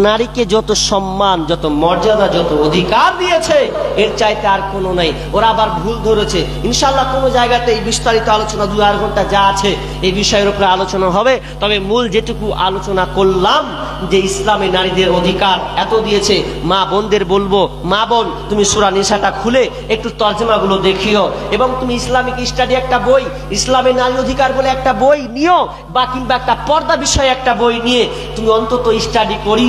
S1: নারীকে যত সম্মান, যত মর্যাদা, যত অধিকার দিয়েছে এর চাইতে আর কোনো নাই। ওরা আবার ভুল ধরেছে। ইনশাআল্লাহ কোনো জায়গাতে এই বিস্তারিত আলোচনা 2-4 ঘন্টা যা আছে এই বিষয়ের উপরে আলোচনা হবে। তবে মূল যেটুকু আলোচনা করলাম যে ইসলামে নারীদের অধিকার এত দিয়েছে, মা বোনদের বলবো, মা বোন তুমি সূরা নিসাটা খুলে একটু তর্জমাগুলো দেখিও, এবং তুমি ইসলামিক স্টাডি একটা বই, ইসলামে নারী অধিকার বলে একটা বই নিও, বা কিংবা একটা পর্দা বিষয়ে একটা বই নিয়ে তুমি অন্তত স্টাডি করিও।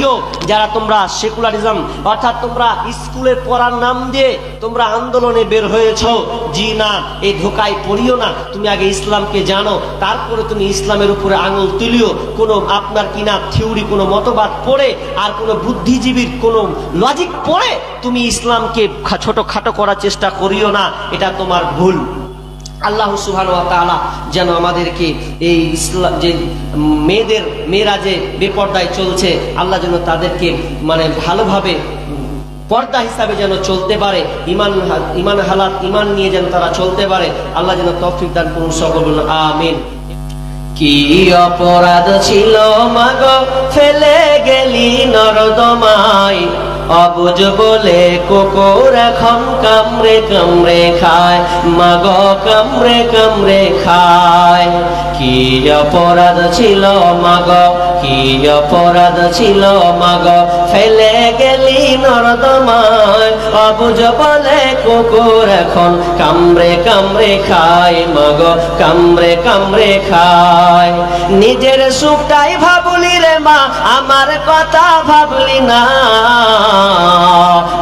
S1: যারা তোমরা সেকুলারিজম অর্থাৎ তোমরা স্কুলের পড়ার নাম দিয়ে তোমরা আন্দোলনে বের হয়েছো, জি না, এই ধোকায় পড়িও না। তুমি আগে ইসলামকে জানো, তারপরে তুমি ইসলামের উপরে আঙুল তুলিও। কোনো আপনার কিনা থিওরি, কোনো মতবাদ পড়ে আর কোনো বুদ্ধিজীবীর কোনো লজিক পড়ে তুমি ইসলামকে ছোটখাটো করার চেষ্টা করিও না, এটা তোমার ভুল। আল্লাহ সুবহানাহু ওয়া তাআলা যেন আমাদেরকে এই ইসলাম যে মেয়েরা যে বেপর্দায় চলছে, আল্লাহ যেন তাদেরকে মানে ভালোভাবে পর্দা হিসাবে যেন চলতে পারে, ইমান হালাত ইমান নিয়ে যেন তারা চলতে পারে। আল্লাহ যেন তৌফিক দান করুন, সকল বলুন আমিন। কি অপরাধ ছিল মাগো ফেলে গেলি নরদমায়, অবুঝ বলে কুকুর এখন কামড়ে কামড়ে খায়, মাগো কামড়ে কামড়ে খায়। কি অপরাধ ছিল মাগো, কি অপরাধ ছিল মাগো ফেলে গেলি নরদমায়, অবুঝ বলে কুকুর এখন কামড়ে কামড়ে খায়, মাগো কামড়ে কামড়ে খায়। নিজের সুখটাই ভাবলি রে মা, আমার কথা ভাবলি না,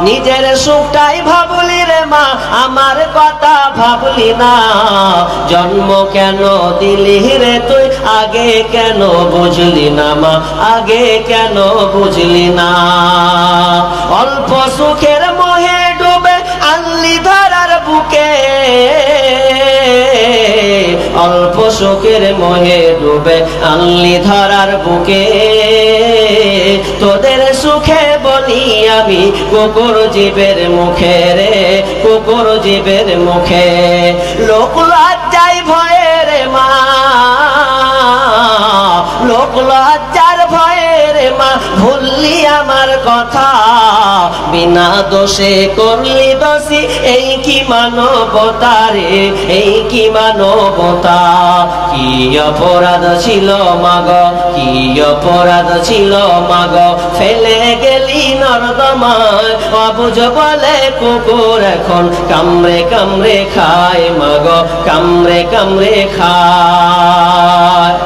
S1: নিজের সুখটাই ভাবলি রে মা, আমার কথা ভাবলি না। জন্ম কেন দিলি রে তুই, আগে কেন বুঝলি না মা, আগে কেন বুঝলি না। অল্প সুখের মোহে ডুবে আনলি ধরার বুকে, অল্প সুখের মোহে ডুবে আনলি ধরার বুকে। তোদের সুখে বলি আমি কুকুর জীবের মুখে রে, কুকুর জীবের মুখে। লোক লজ্জায় ভয়ে রে মা, লোক লজ্জার ভয়ে রে মা ভুললি আমার কথা, বিনা দোষে করলি দোষী, এই কি মানবতা রে, এই কি মানবতা। কি অপরাধ ছিল মাগো, কি অপরাধ ছিল মাগো ফেলে গেলি নর্দমায়, অবুঝ বলে কুকুর এখন কামড়ে কামড়ে খায়, মাগো কামড়ে কামড়ে খায়।